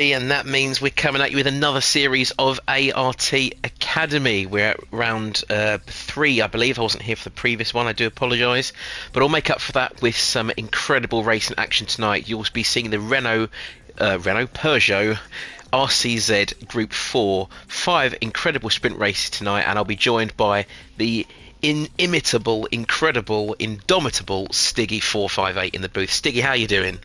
And that means we're coming at you with another series of ART Academy. We're at round 3, I believe. I wasn't here for the previous one, I do apologise. But I'll make up for that with some incredible racing action tonight. You'll be seeing the Peugeot RCZ Gr.4. 5 incredible sprint races tonight, and I'll be joined by the inimitable, incredible, indomitable Stiggy458 in the booth. Stiggy, how you doing?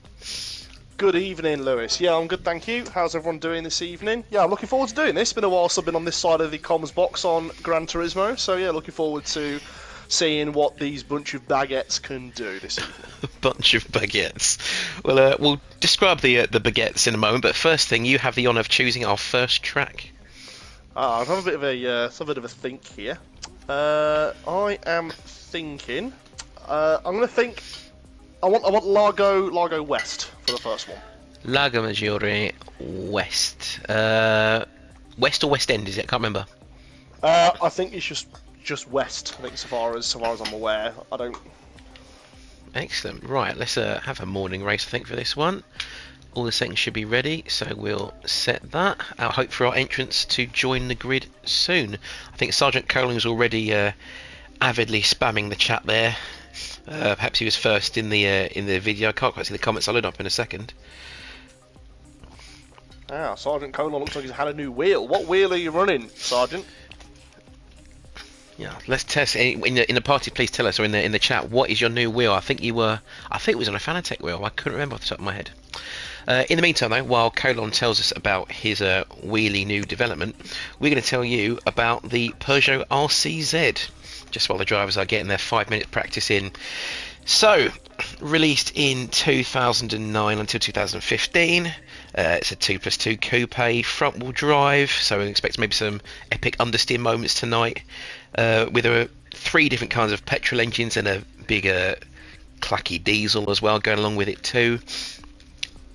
Good evening, Lewis. Yeah, I'm good, thank you. How's everyone doing this evening? Yeah, I'm looking forward to doing this. It's been a while since I've been on this side of the comms box on Gran Turismo, so yeah, looking forward to seeing what these bunch of baguettes can do this evening. Bunch of baguettes. Well, we'll describe the baguettes in a moment, but first thing, you have the honour of choosing our first track. I've had a bit of a think here. I am thinking. I'm going to think. I want Largo West for the first one. Lago Maggiore West. West or West End, is it? I can't remember. I think it's just West. I think so far as I'm aware. I don't. Excellent. Right, let's have a morning race, I think, for this one. All the settings should be ready, so we'll set that. I'll hope for our entrance to join the grid soon. I think Sergeant Colin is already avidly spamming the chat there. Perhaps he was first in the video. I can't quite see the comments. I'll load up in a second. Sergeant Colin looks like he's had a new wheel. What wheel are you running, Sergeant? Yeah, let's test in the party. Please tell us, or in the chat, what is your new wheel? I think it was on a Fanatec wheel. I couldn't remember off the top of my head. In the meantime, though, while Colin tells us about his wheelie new development, we're going to tell you about the Peugeot RCZ. Just while the drivers are getting their 5-minute practice in. So, released in 2009 until 2015. It's a 2+2 coupe, front-wheel drive, so we expect maybe some epic understeer moments tonight. With 3 different kinds of petrol engines and a bigger clacky diesel as well going along with it too.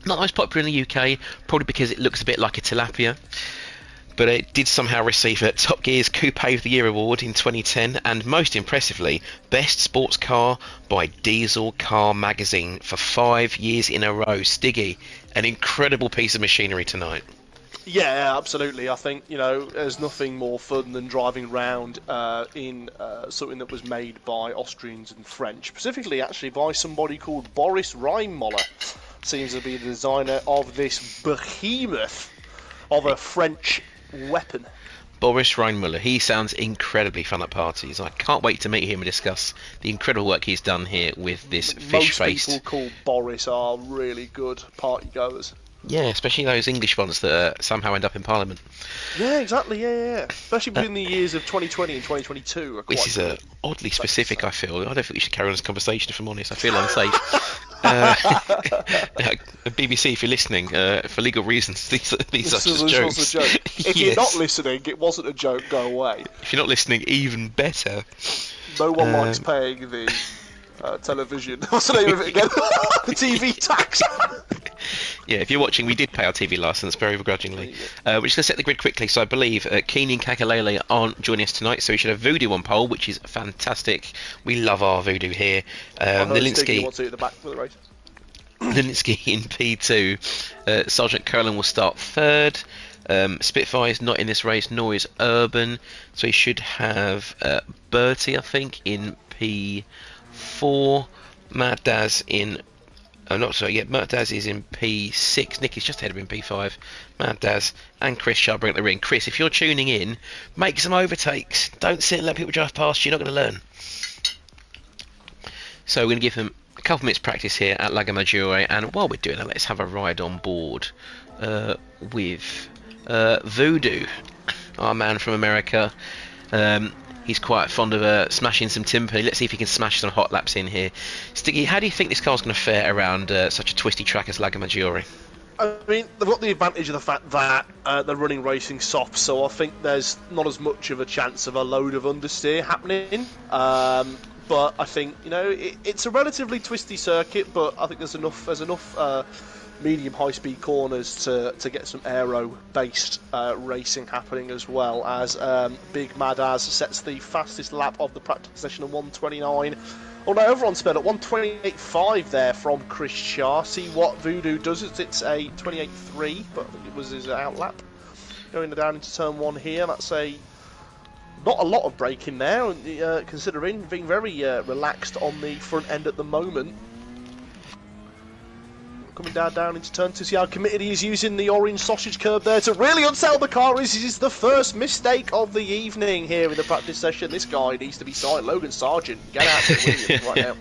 Not most popular in the UK, probably because it looks a bit like a tilapia. But it did somehow receive a Top Gear's Coupe of the Year award in 2010, and most impressively, Best Sports Car by Diesel Car Magazine for 5 years in a row. Stiggy, an incredible piece of machinery tonight. Yeah, absolutely. I think, there's nothing more fun than driving around in something that was made by Austrians and French, specifically actually by somebody called Boris Reinmoller. Seems to be the designer of this behemoth of a French weapon. Boris Reinmuller, he sounds incredibly fun at parties. I can't wait to meet him and discuss the incredible work he's done here with this fish-faced. Most people called Boris are really good party goers. Yeah, especially those English ones that somehow end up in Parliament. Yeah, exactly, yeah. Especially between the years of 2020 and 2022. This is oddly specific, I feel. I don't think we should carry on this conversation, if I'm honest. I feel unsafe. BBC, if you're listening, for legal reasons, these are just jokes. A joke. If you're not listening, it wasn't a joke, go away. If you're not listening, even better. No one likes paying the television. What's the name of it again? The TV tax. Yeah, if you're watching, we did pay our TV licence very begrudgingly. We're just going to set the grid quickly. So I believe Keeney and Kakalele aren't joining us tonight, so we should have Voodoo on pole, which is fantastic. We love our Voodoo here. Nilinsky wants it at the back for the race. Nilinsky in P2. Sergeant Curlin will start 3rd. Spitfire is not in this race, nor is Urban. So he should have Bertie, I think, in P4. Mad Daz in... Mad Daz is in P6. Nicky's just ahead of him in P5. Mad Daz and Chris Sharping at the ring. Chris, if you're tuning in, make some overtakes. Don't sit and let people drive past you. You're not going to learn. So we're going to give them a couple minutes practice here at Lago Maggiore, and while we're doing that, let's have a ride on board with Voodoo, our man from America. He's quite fond of smashing some timber. Let's see if he can smash some hot laps in here. Stiggy, how do you think this car's going to fare around such a twisty track as Lago Maggiore? I mean, they've got the advantage of the fact that they're running racing soft, so I think there's not as much of a chance of a load of understeer happening. But I think, it's a relatively twisty circuit, but I think there's enough medium high-speed corners to get some aero-based racing happening, as well as Big Mad Az sets the fastest lap of the practice session of 1:29. Although everyone sped at 1:28.5 there from Chris Char. See what Voodoo does. It's a 28.3, but I think it was his outlap. Going down into turn 1 here. That's not a lot of braking there, considering being very relaxed on the front end at the moment. Coming down into turn 2, see how committed he is using the orange sausage curb there to really unsettle the car. This is the first mistake of the evening here in the practice session. This guy needs to be silent. Logan Sargent, get out to Williams right now.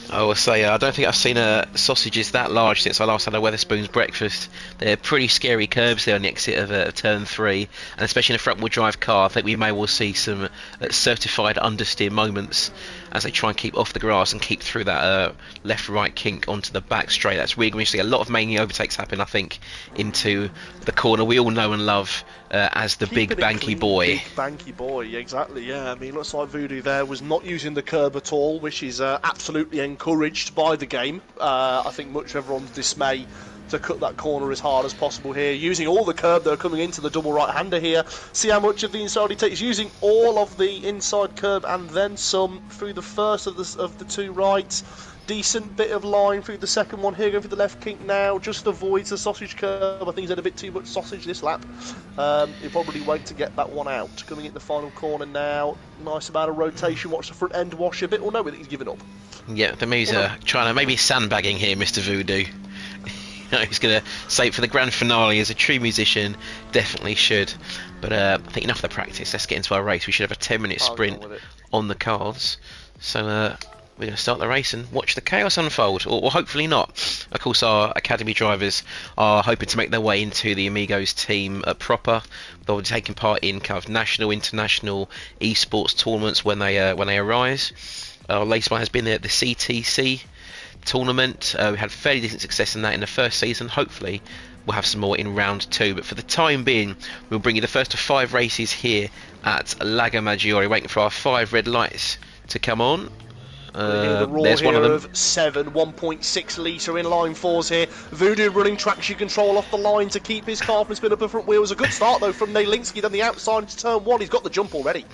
I will say, I don't think I've seen sausages that large since I last had a Wetherspoons breakfast. They're pretty scary curbs there on the exit of turn 3, and especially in a front-wheel drive car, I think we may well see some certified understeer moments as they try and keep off the grass and keep through that left-right kink onto the back straight. That's really going to see a lot of mania overtakes happen, I think, into the corner we all know and love as the big banky boy. Big banky boy, exactly, yeah. I mean, looks like Voodoo there was not using the curb at all, which is absolutely encouraged by the game. I think much of everyone's dismay to cut that corner as hard as possible here, using all the curb. They're coming into the double right-hander here. See how much of the inside he takes, using all of the inside curb and then some through the first of the two rights. Decent bit of line through the second one here, going through the left kink now, just avoids the sausage curb. I think he's had a bit too much sausage this lap. He'll probably wait to get that one out. Coming in the final corner now, nice amount of rotation, watch the front end wash a bit. Well, no, he's given up. Yeah, the maybe trying to, maybe sandbagging here, Mr. Voodoo. He's going to save for the grand finale as a true musician, definitely should. But I think enough of the practice, let's get into our race. We should have a 10-minute sprint on the cards. So we're going to start the race and watch the chaos unfold, or hopefully not. Of course, our academy drivers are hoping to make their way into the Amigos team proper. They'll be taking part in kind of national, international esports tournaments when they arise. Our latest one has been the CTC tournament. We had fairly decent success in that in the first season. Hopefully we'll have some more in round 2, but for the time being we'll bring you the first of 5 races here at Lago Maggiore, waiting for our 5 red lights to come on. There's one of them. 7, 1.6 litre inline 4s here. Voodoo running traction control off the line to keep his car from spinning up the front wheels. A good start though from Nelinsky down the outside into turn 1. He's got the jump already.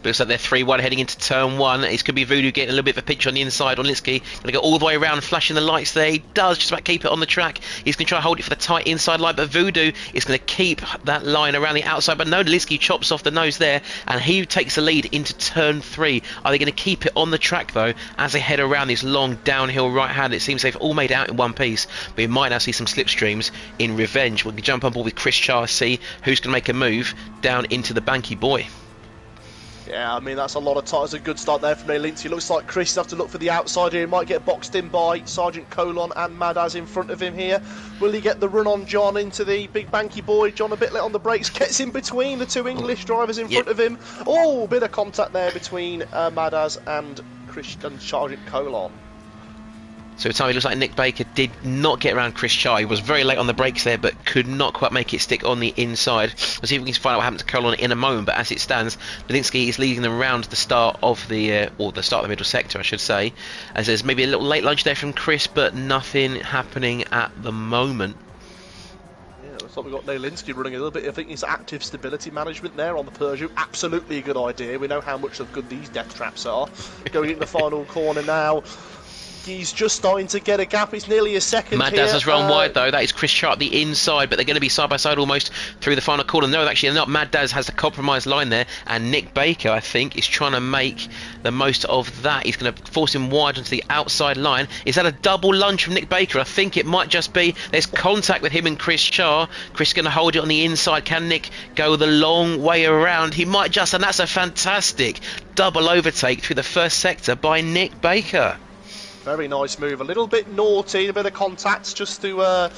Looks like they're 3-1 heading into turn 1. It could be Voodoo getting a little bit of a pitch on the inside on Linsky. Going to go all the way around, flashing the lights there. He does just about keep it on the track. He's going to try and hold it for the tight inside line, but Voodoo is going to keep that line around the outside. But no, Linsky chops off the nose there, and he takes the lead into turn 3. Are they going to keep it on the track though as they head around this long downhill right hand? It seems they've all made out in one piece, but we might now see some slipstreams in revenge. We'll jump on board with Chris Char, see who's going to make a move down into the banky boy. Yeah, I mean, that's a lot of time. It's a good start there from Nelinsky. Looks like Chris has to look for the outside here. He might get boxed in by Sergeant Colon and Madaz in front of him here. Will he get the run on John into the big banky boy? John a bit late on the brakes, gets in between the 2 English drivers in front of him. Oh, bit of contact there between Madaz and Sergeant Colon. So it looks like Nick Baker did not get around Chris Char. He was very late on the brakes there, but could not quite make it stick on the inside. We'll see if we can find out what happened to Colon in a moment, but as it stands, Belinsky is leading them around the start of the start of the middle sector, I should say, as there's maybe a little late lunge there from Chris, but nothing happening at the moment. Looks like we've got Nelinsky running a little bit. I think it's active stability management there on the Peugeot. Absolutely a good idea. We know how much of good these death traps are. Going into the final corner now. He's just starting to get a gap. It's nearly a second Mad here. Daz has run wide though. That is Chris Char at the inside, but they're going to be side by side almost through the final corner. No, actually they're not. Mad Daz has the compromised line there, and Nick Baker, I think, is trying to make the most of that. He's going to force him wide onto the outside line. Is that a double lunge from Nick Baker? I think it might just be. There's contact with him and Chris Char. Chris going to hold it on the inside. Can Nick go the long way around? He might just, and that's a fantastic double overtake through the first sector by Nick Baker. Very nice move. A little bit naughty, a bit of contact just to,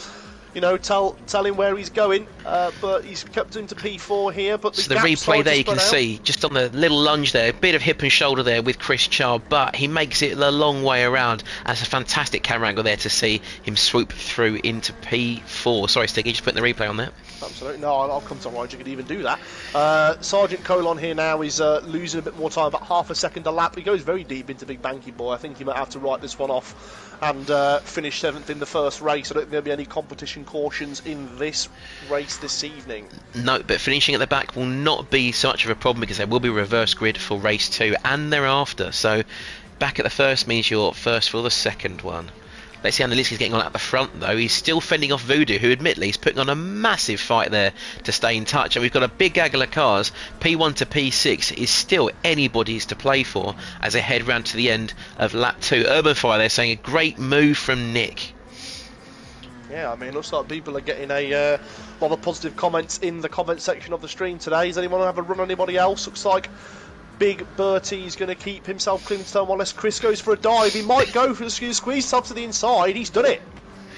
tell him where he's going. But he's kept him to P4 here. But the replay there you can see, just on the little lunge there, a bit of hip and shoulder there with Chris Char, but he makes it the long way around. That's a fantastic camera angle there to see him swoop through into P4. Sorry, Stiggy, just putting the replay on there. Absolutely. No, I'll come to mind. You could even do that. Sergeant Colon here now is losing a bit more time, about half a second a lap. He goes very deep into Big Banky Boy. I think he might have to write this one off and finish 7th in the first race. I don't think there'll be any competition cautions in this race this evening. No, but finishing at the back will not be so much of a problem because there will be reverse grid for race 2 and thereafter. So back at the first means you're first for the second one. Let's see how Nalinski's getting on at the front, though. He's still fending off Voodoo, who admittedly is putting on a massive fight there to stay in touch. And we've got a big gaggle of cars. P1 to P6 is still anybody's to play for as they head round to the end of lap 2. Urban Fire, they're saying a great move from Nick. Yeah, I mean, it looks like people are getting a lot of positive comments in the comment section of the stream today. Does anyone have a run on anybody else? Looks like Big Bertie's going to keep himself clean to turn one unless Chris goes for a dive. He might go for the squeeze top to the inside. He's done it.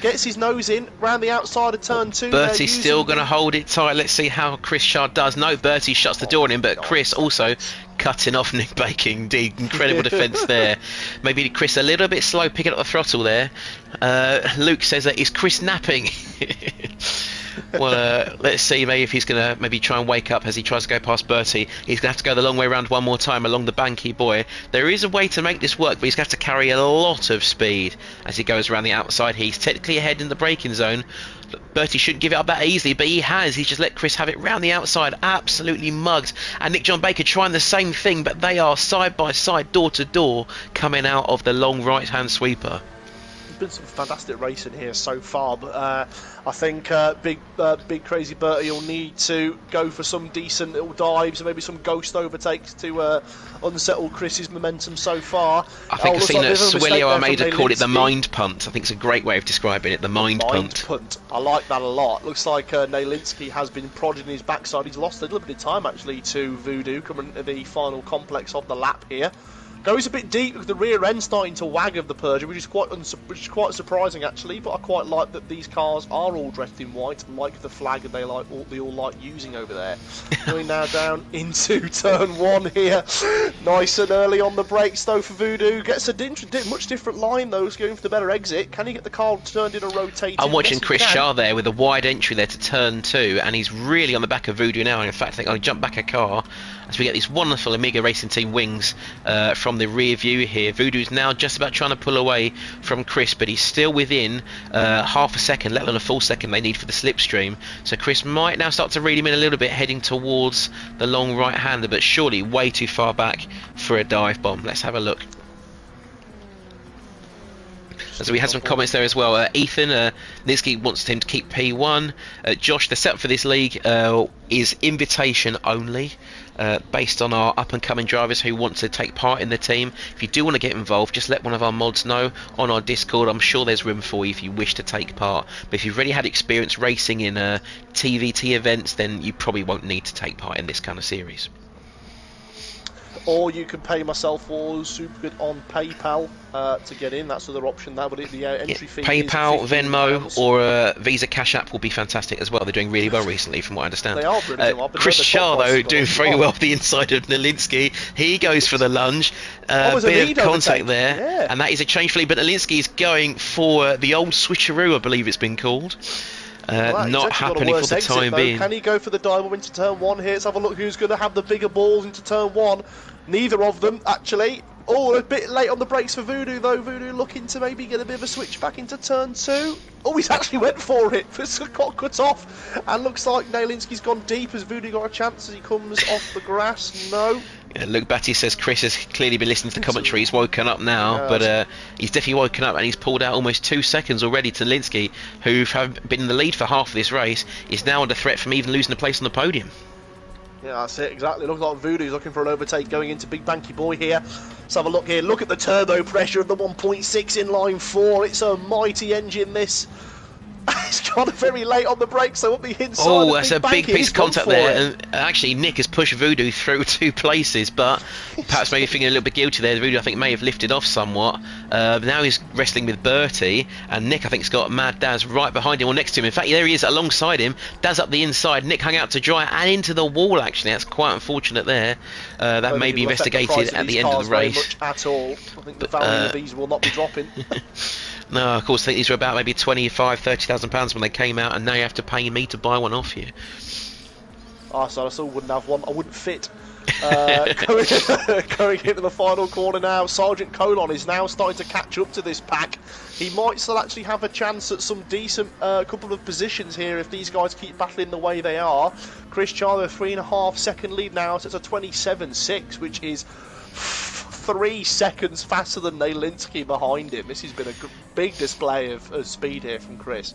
Gets his nose in, round the outside of turn 2. Bertie's still going to hold it tight. Let's see how Chris Shard does. No, Bertie shuts the door on him, but Chris also cutting off Nick Baking. Indeed, incredible defence there. Maybe Chris a little bit slow picking up the throttle there. Luke says that is Chris napping. Well, let's see maybe if he's going to maybe try and wake up as he tries to go past Bertie. He's going to have to go the long way around one more time along the banky boy. There is a way to make this work, but he's going to have to carry a lot of speed as he goes around the outside. He's technically ahead in the braking zone. Bertie shouldn't give it up that easily, but he has. He's just let Chris have it round the outside, absolutely mugged. And Nick John Baker trying the same thing, but they are side by side, door to door, coming out of the long right-hand sweeper. Been some fantastic racing here so far, but I think big crazy Bertie will need to go for some decent little dives and maybe some ghost overtakes to unsettle Chris's momentum so far. I think I've seen that Swilio Almeida called it the mind punt. I think it's a great way of describing it, the mind punt. I like that a lot. Looks like Nalinski has been prodding his backside. He's lost a little bit of time actually to Voodoo coming into the final complex of the lap here. Goes a bit deep with the rear end starting to wag of the Peugeot, which is quite surprising actually. But I quite like that these cars are all dressed in white, like the flag they all like using over there. Going now down into turn 1 here, nice and early on the brakes though for Voodoo. Gets a much different line though. He's going for the better exit. Can he get the car turned in a rotating? I'm watching Chris Shah there with a wide entry there to turn 2, and he's really on the back of Voodoo now. And in fact, I think I'll jump back a car as we get these wonderful Amiga Racing Team wings from the rear view here. Voodoo's now just about trying to pull away from Chris, but he's still within half a second, let alone a full second they need for the slipstream. So Chris might now start to reel him in a little bit, heading towards the long right-hander, but surely way too far back for a dive bomb. Let's have a look. So we had some comments there as well. Ethan, Nitsky wants him to keep P1. Josh, the setup for this league is invitation only, based on our up-and-coming drivers who want to take part in the team. If you do want to get involved, just let one of our mods know on our Discord. I'm sure there's room for you if you wish to take part. But if you've already had experience racing in TVT events, then you probably won't need to take part in this kind of series. Or you can pay myself or SuperSquid on PayPal to get in. That's another option there, but the entry fee PayPal, is Venmo, or Visa Cash App will be fantastic as well. They're doing really well recently, from what I understand. They are brilliant. Chris Shah, though, doing very well the inside of Nalinski. He goes for the lunge. Bit of contact there, yeah. And that is a change for lead, but Nalinski is going for the old switcheroo, I believe it's been called. Not happening for the time being. Can he go for the dive into turn 1 here? Let's have a look who's going to have the bigger balls into turn 1. Neither of them, actually. Oh, a bit late on the brakes for Voodoo, though. Voodoo looking to maybe get a bit of a switch back into turn 2. Oh, he's actually went for it. It's got cut off. And looks like Nalinski's gone deep. Has Voodoo got a chance as he comes off the grass? No. Yeah, Luke Batty says Chris has clearly been listening to the commentary. He's woken up now, but he's definitely woken up, and he's pulled out almost 2 seconds already to Linsky, who have been in the lead for half of this race, is now under threat from even losing a place on the podium. Yeah, that's it, exactly. Looks like Voodoo's looking for an overtake going into Big Banky Boy here. Let's have a look here. Look at the turbo pressure of the 1.6 in line 4. It's a mighty engine, this. It's gone very late on the brakes, so up the inside. Oh, that's a big piece of contact there. And actually, Nick has pushed Voodoo through 2 places, but perhaps maybe feeling a little bit guilty there. Voodoo, I think, may have lifted off somewhat. But now he's wrestling with Bertie, and Nick, I think, has got Mad Daz right behind him or next to him. In fact, there he is alongside him. Daz up the inside. Nick hung out to dry and into the wall, actually. That's quite unfortunate there. That may be investigated at the end of the race. Much at all. I think the value of these will not be dropping. No, of course, I think these were about maybe £25,000-30,000 when they came out, and now you have to pay me to buy one off you. So I still wouldn't have one. I wouldn't fit. Going into the final corner now, Sergeant Colon is now starting to catch up to this pack. He might still actually have a chance at some decent couple of positions here if these guys keep battling the way they are. Chris Charlo, 3.5 second lead now, so it's a 27.6, which is 3 seconds faster than Nalinsky behind him. This has been a big display of speed here from Chris.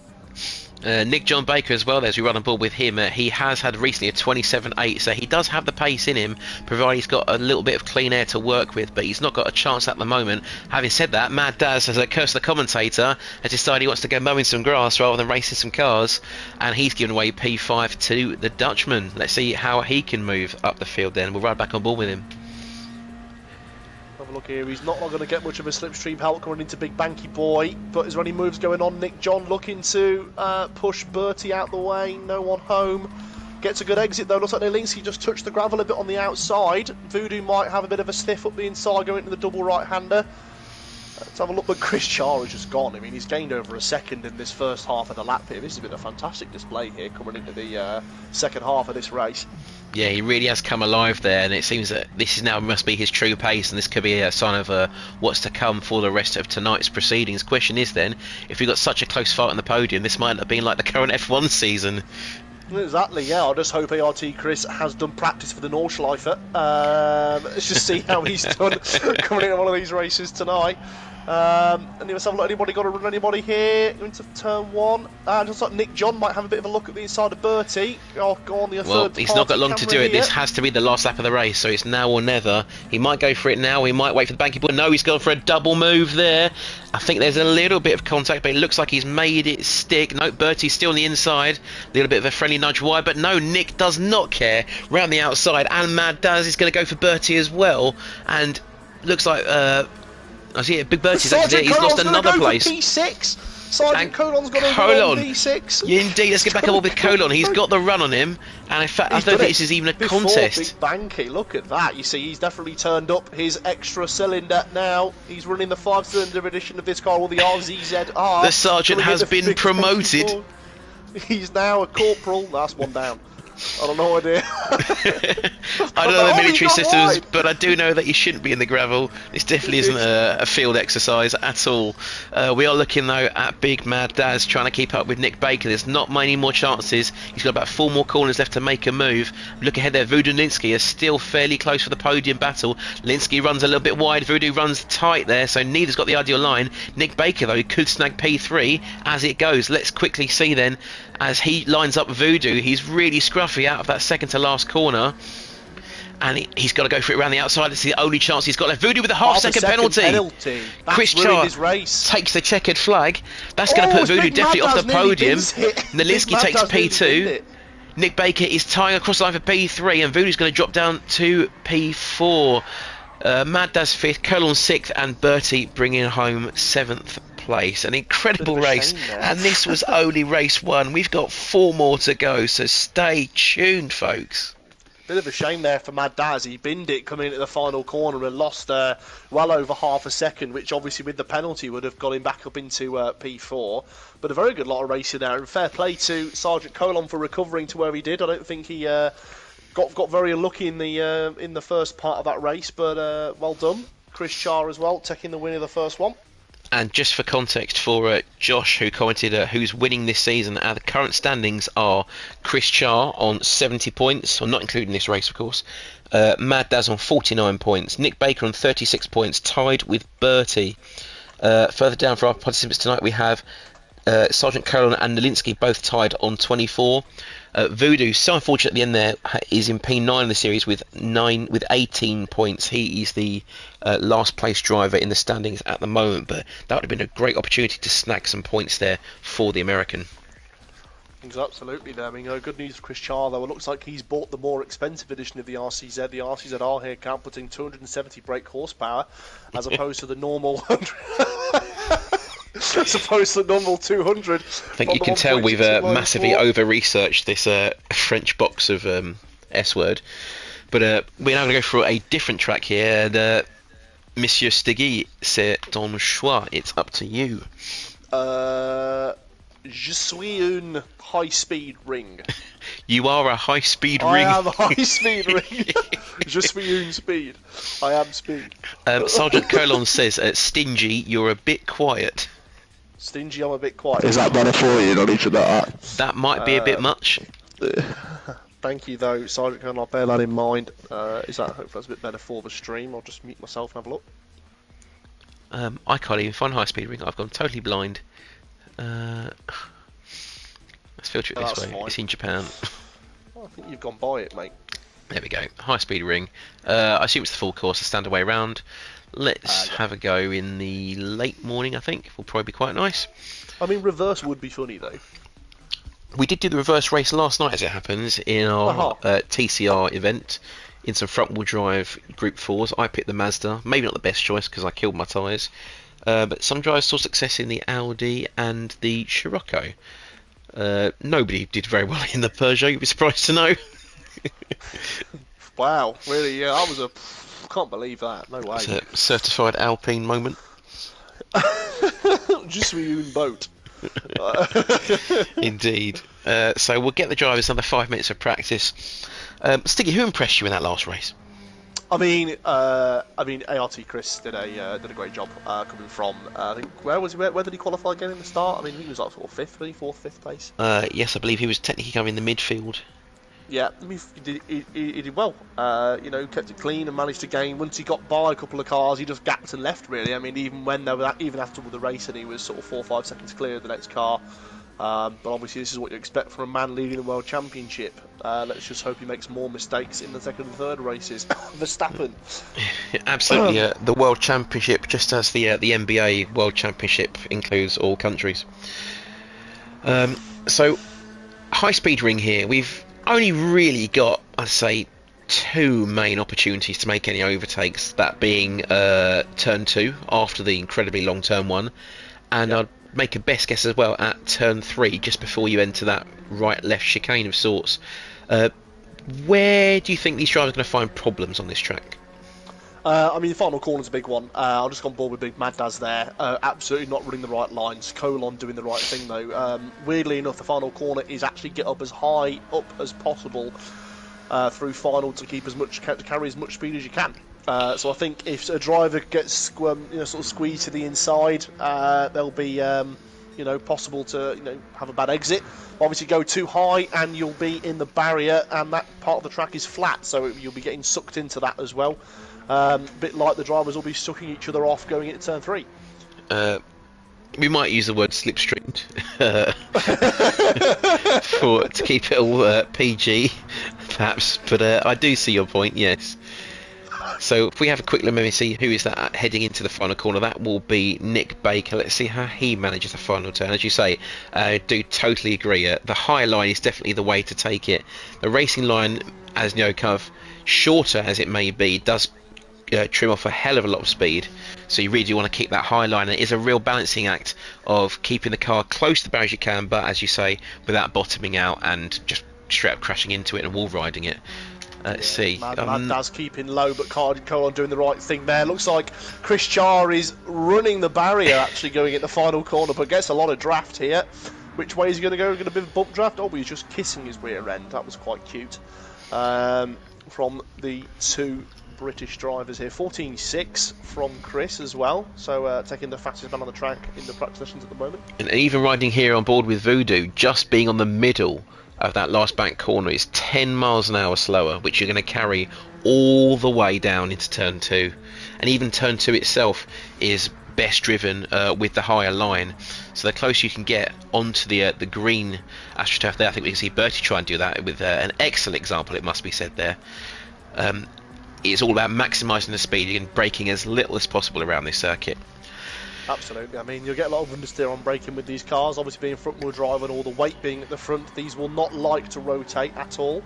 Nick John Baker as well, as we run on board with him, he has had recently a 27.8, so he does have the pace in him, provided he's got a little bit of clean air to work with, but he's not got a chance at the moment. Having said that, Mad Daz, as a curse the commentator, has decided he wants to go mowing some grass rather than racing some cars, and he's given away P5 to the Dutchman. Let's see how he can move up the field then. We'll ride back on board with him. Have a look here, he's not going to get much of a slipstream help coming into Big Banky Boy, but is there any moves going on? Nick John looking to push Bertie out the way, no one home. Gets a good exit though, looks like Nalinsky just touched the gravel a bit on the outside. Voodoo might have a bit of a sniff up the inside going into the double right-hander. Let's have a look, but Chris Char has just gone. I mean, he's gained over a second in this first half of the lap here. This has been a fantastic display here coming into the second half of this race. Yeah, he really has come alive there, and it seems that this is now must be his true pace, and this could be a sign of what's to come for the rest of tonight's proceedings. Question is then, if we've got such a close fight on the podium, this might end up being like the current F1 season. Exactly, yeah. I just hope ART Chris has done practice for the Nordschleife. Let's just see how he's done coming into one of these races tonight. And let's have a look. Anybody got to run anybody here into turn 1? Just like Nick John might have a bit of a look at the inside of Bertie. Oh, go on the well, he's not got long to do it. This has to be the last lap of the race, so it's now or never. He might go for it now. He might wait for the banky ball. No, he's gone for a double move there. I think there's a little bit of contact, but it looks like he's made it stick. No, Bertie's still on the inside. A little bit of a friendly nudge wide, but no, Nick does not care. Round the outside, and Mad Daz is going to go for Bertie as well. And looks like I see it. Big Bertie's actually there. He's lost another place. P6. Sergeant Colon's got a Colon. P6. Yeah, indeed, let's get back up with Colon. He's got the run on him, and in fact, I don't think this is even a contest. Big Banky, look at that. You see, he's definitely turned up his extra cylinder now. He's running the 5-cylinder edition of this car, or the RZR. The sergeant has been promoted. He's now a corporal. That's one down. I don't know idea. I don't know the military systems, but I do know that you shouldn't be in the gravel. This definitely isn't a field exercise at all. We are looking though at Big Mad Daz trying to keep up with Nick Baker. There's not many more chances. He's got about 4 more corners left to make a move. Look ahead there, Voodoo and Linsky are still fairly close for the podium battle. Linsky runs a little bit wide, Voodoo runs tight there, so neither's got the ideal line. Nick Baker though could snag P3 as it goes. Let's quickly see then as he lines up Voodoo. He's really scruffy out of that second to last corner, and he's got to go for it around the outside. It's the only chance he's got left. Voodoo with a half-second penalty. Chris Char takes the checkered flag. That's going to put Voodoo definitely off the podium. Nalinsky takes P2. Nick Baker is tying across the line for P3, and Voodoo's going to drop down to P4. Mad Daz 5th, Colon 6th, and Bertie bringing home 7th place. An incredible race, and this was only race 1. We've got 4 more to go, so stay tuned, folks. Bit of a shame there for Mad Daz. He binned it coming into the final corner and lost well over half a second, which obviously with the penalty would have got him back up into P4. But a very good lot of racing there, and fair play to Sergeant Colon for recovering to where he did. I don't think he got very unlucky in the first part of that race, but well done. Chris Char as well, taking the win of the first one. And just for context for Josh, who commented who's winning this season, the current standings are Chris Char on 70 points, or not including this race, of course. Mad Daz on 49 points. Nick Baker on 36 points, tied with Bertie. Further down for our participants tonight, we have Sergeant Colon and Nalinsky both tied on 24. Voodoo, so unfortunate at the end there, is in P9 in the series with 18 points. He is the last place driver in the standings at the moment, but that would have been a great opportunity to snag some points there for the American. Absolutely there. I mean, good news for Chris Char though. It looks like he's bought the more expensive edition of the RCZ. The RCZR here outputting 270 brake horsepower as opposed to the normal 100. As opposed to the normal 200. I think you can tell we've massively over-researched this French box of S-word. But we're now going to go through a different track here. And, Monsieur Stiggy, c'est ton choix. It's up to you. Je suis une high-speed ring. You are a high-speed ring. I am a high-speed ring. Je suis une speed. I am speed. Sergeant Colon says, Stingy, you're a bit quiet. Stingy, I'm a bit quiet. Is that better for you? Not even that. That might be a bit much. Thank you, though, Sergeant Colonel. I'll bear that in mind. Hopefully that's a bit better for the stream. I'll just mute myself and have a look. I can't even find high speed ring. I've gone totally blind. Let's filter it this way. Fine. It's in Japan. I think you've gone by it, mate. There we go. High speed ring. I assume it's the full course, the standard way round. Let's have a go in the late morning. I think will probably be quite nice. I mean, reverse would be funny though. We did do the reverse race last night, as it happens, in our TCR event. In some front-wheel drive Gr.4s. I picked the Mazda. Maybe not the best choice because I killed my tyres. But some drivers saw success in the Audi and the Scirocco. Nobody did very well in the Peugeot, you'd be surprised to know. Wow, really? Yeah, I can't believe that. No way. It's a certified Alpine moment. Just for you in boat. Indeed. So we'll get the drivers another 5 minutes of practice. Stiggy, who impressed you in that last race? I mean, ART Chris did a great job coming from. I think where did he qualify again in the start? I mean, he was like sort of fifth, really, fifth place. Yes, I believe he was technically coming in the midfield. Yeah, I mean, he did well. Kept it clean and managed to gain. Once he got by a couple of cars, he just gapped and left. Really, I mean, even after the race, and he was sort of 4 or 5 seconds clear of the next car. But obviously, this is what you expect from a man leading the World Championship. Let's just hope he makes more mistakes in the second and third races. Verstappen. Absolutely, the World Championship, just as the NBA World Championship includes all countries. So, high speed ring here. We've only really got, I'd say, 2 main opportunities to make any overtakes. That being turn 2 after the incredibly long turn 1, and I'd make a best guess as well at turn 3 just before you enter that right-left chicane of sorts. Where do you think these drivers are going to find problems on this track? I mean, the final corner's a big one. I'll just go on board with Big Mad Daz there. Absolutely not running the right lines. Colon doing the right thing, though. Weirdly enough, the final corner is actually get up as high up as possible through final to carry as much speed as you can. So I think if a driver gets sort of squeezed to the inside, they'll be possible to have a bad exit. Obviously, go too high and you'll be in the barrier, and that part of the track is flat, so you'll be getting sucked into that as well. A bit like the drivers will be sucking each other off going into turn 3. We might use the word slipstreamed to keep it all PG, perhaps. But I do see your point. Yes. So if we have a quick look, let me see who is that heading into the final corner. That will be Nick Baker. Let's see how he manages the final turn. As you say, I do totally agree. The high line is definitely the way to take it. The racing line, as Nyokov, shorter as it may be, does trim off a hell of a lot of speed. So you really do want to keep that high line. It is a real balancing act of keeping the car close to the barrier as you can, but as you say, without bottoming out and just straight up crashing into it and wall riding it. Let's see. Mad Daz keeping low, but Colon doing the right thing there. Looks like Chris Char is running the barrier, actually going at the final corner, but gets a lot of draft here. Which way is he going to go? Going to be a bump draft? Oh, he's just kissing his rear end. That was quite cute. From the 2 British drivers here. 14.6 from Chris as well. So taking the fastest man on the track in the practice sessions at the moment. And even riding here on board with Voodoo, just being on the middle of that last bank corner is 10 miles an hour slower, which you're going to carry all the way down into turn 2. And even turn 2 itself is best driven with the higher line. So the closer you can get onto the green AstroTurf there, I think we can see Bertie try and do that with an excellent example, it must be said there. It's all about maximising the speed and braking as little as possible around this circuit. Absolutely. I mean, you'll get a lot of understeer on braking with these cars. Obviously, being front-wheel drive and all the weight being at the front, these will not like to rotate at all.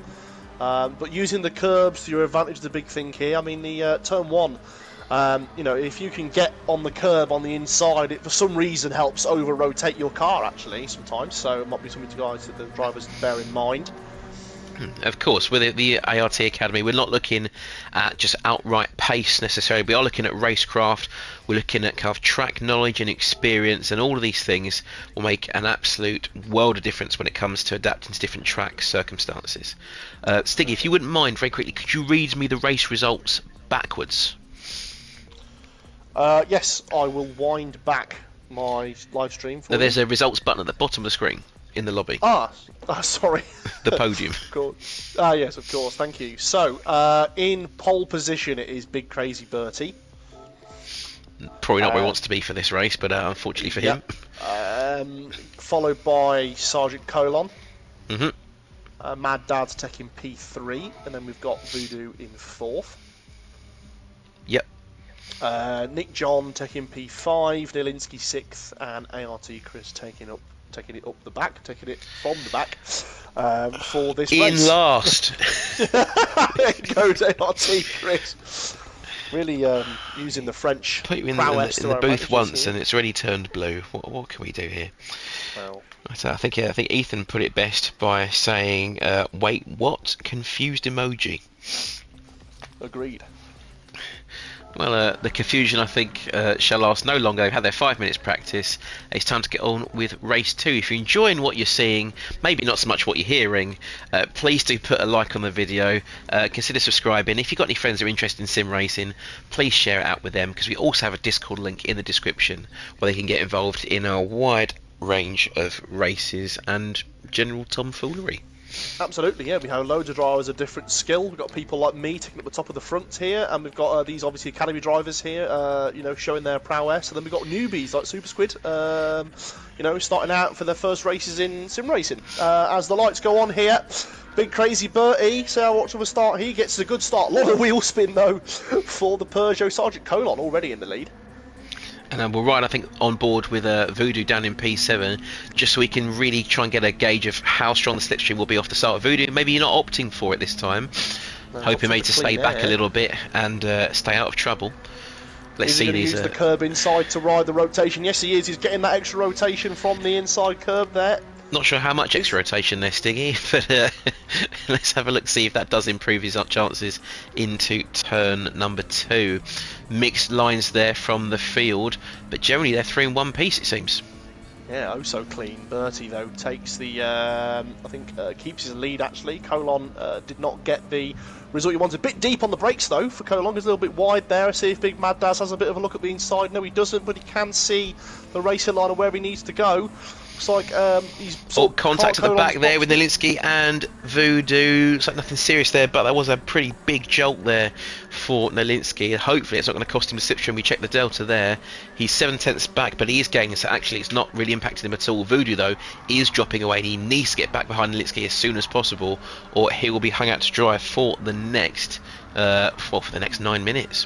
But using the curbs to your advantage is the big thing here. I mean, the turn 1, if you can get on the curb on the inside, it for some reason helps over-rotate your car, actually, sometimes. So it might be something to the drivers to bear in mind. Of course, with the ART Academy, we're not looking at just outright pace necessarily. We are looking at racecraft. We're looking at kind of track knowledge and experience, and all of these things will make an absolute world of difference when it comes to adapting to different track circumstances. Stiggy, if you wouldn't mind, very quickly, could you read me the race results backwards? Yes, I will wind back my live stream for There's a results button at the bottom of the screen. in the lobby. Sorry. The podium. Of course. Yes, of course. Thank you. So, in pole position, it is Big Crazy Bertie. Probably not where he wants to be for this race, but unfortunately for him. Followed by Sergeant Colon. Mm-hmm. Mad Dad's taking P3, and then we've got Voodoo in 4th. Yep. Nick John taking P5, Nilinski 6th, and ART Chris taking it from the back for this race. In last. There goes ART Chris. Really using the French Put you in prowess the booth once and it's already turned blue. What can we do here? Well, I think Ethan put it best by saying, "Wait, what? Confused emoji." Agreed. Well, the confusion, I think, shall last no longer. They've had their 5 minutes practice. It's time to get on with race 2. If you're enjoying what you're seeing, maybe not so much what you're hearing, please do put a like on the video. Consider subscribing. If you've got any friends who are interested in sim racing, please share it out with them, because we also have a Discord link in the description where they can get involved in a wide range of races and general tomfoolery. Absolutely, yeah. We have loads of drivers of different skill. We've got people like me taking up the top of the front here, and we've got these obviously academy drivers here, showing their prowess. And then we've got newbies like SuperSquid, starting out for their first races in sim racing. As the lights go on here, Big Crazy Bertie, so watch him start. He gets a good start. A lot of wheel spin though for the Peugeot. Sergeant Colon already in the lead. And we'll ride, I think, on board with Voodoo down in P7, just so we can really try and get a gauge of how strong the slipstream will be off the start. Voodoo, maybe you're not opting for it this time. Hoping maybe to stay back a little bit and stay out of trouble. Let's see these. Use the curb inside to ride the rotation. Yes, he is. He's getting that extra rotation from the inside curb there. Not sure how much extra rotation there, Stiggy, but let's have a look, see if that does improve his chances into turn number 2. Mixed lines there from the field, but generally they're 3 in one piece, it seems. Yeah, oh so clean. Bertie though takes the, keeps his lead actually. Colon did not get the result he wanted. A bit deep on the brakes though for Colon. He's a little bit wide there. I see if Big Mad Daz has a bit of a look at the inside. No, he doesn't, but he can see the racing line of where he needs to go. Looks like he's contact at the back there with Nilinski and Voodoo. Looks like nothing serious there, but that was a pretty big jolt there for Nilinski. Hopefully it's not going to cost him the slipstream. We checked the delta there. He's 7/10 back, but he is gaining, so actually it's not really impacting him at all. Voodoo though is dropping away, and he needs to get back behind Nilinski as soon as possible, or he will be hung out to dry for the next 9 minutes.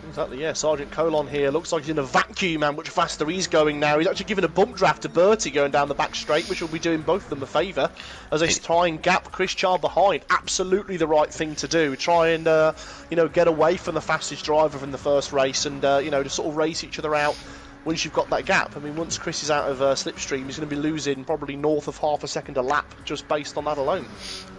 Exactly, yeah. Sergeant Colon here looks like he's in a vacuum, and much faster he's going now. He's actually giving a bump draft to Bertie going down the back straight, which will be doing both of them a favour as they try and gap Chris Char behind. Absolutely the right thing to do. Try and get away from the fastest driver from the first race, and to sort of race each other out. Once you've got that gap, I mean, once Chris is out of slipstream, he's going to be losing probably north of half a second a lap just based on that alone.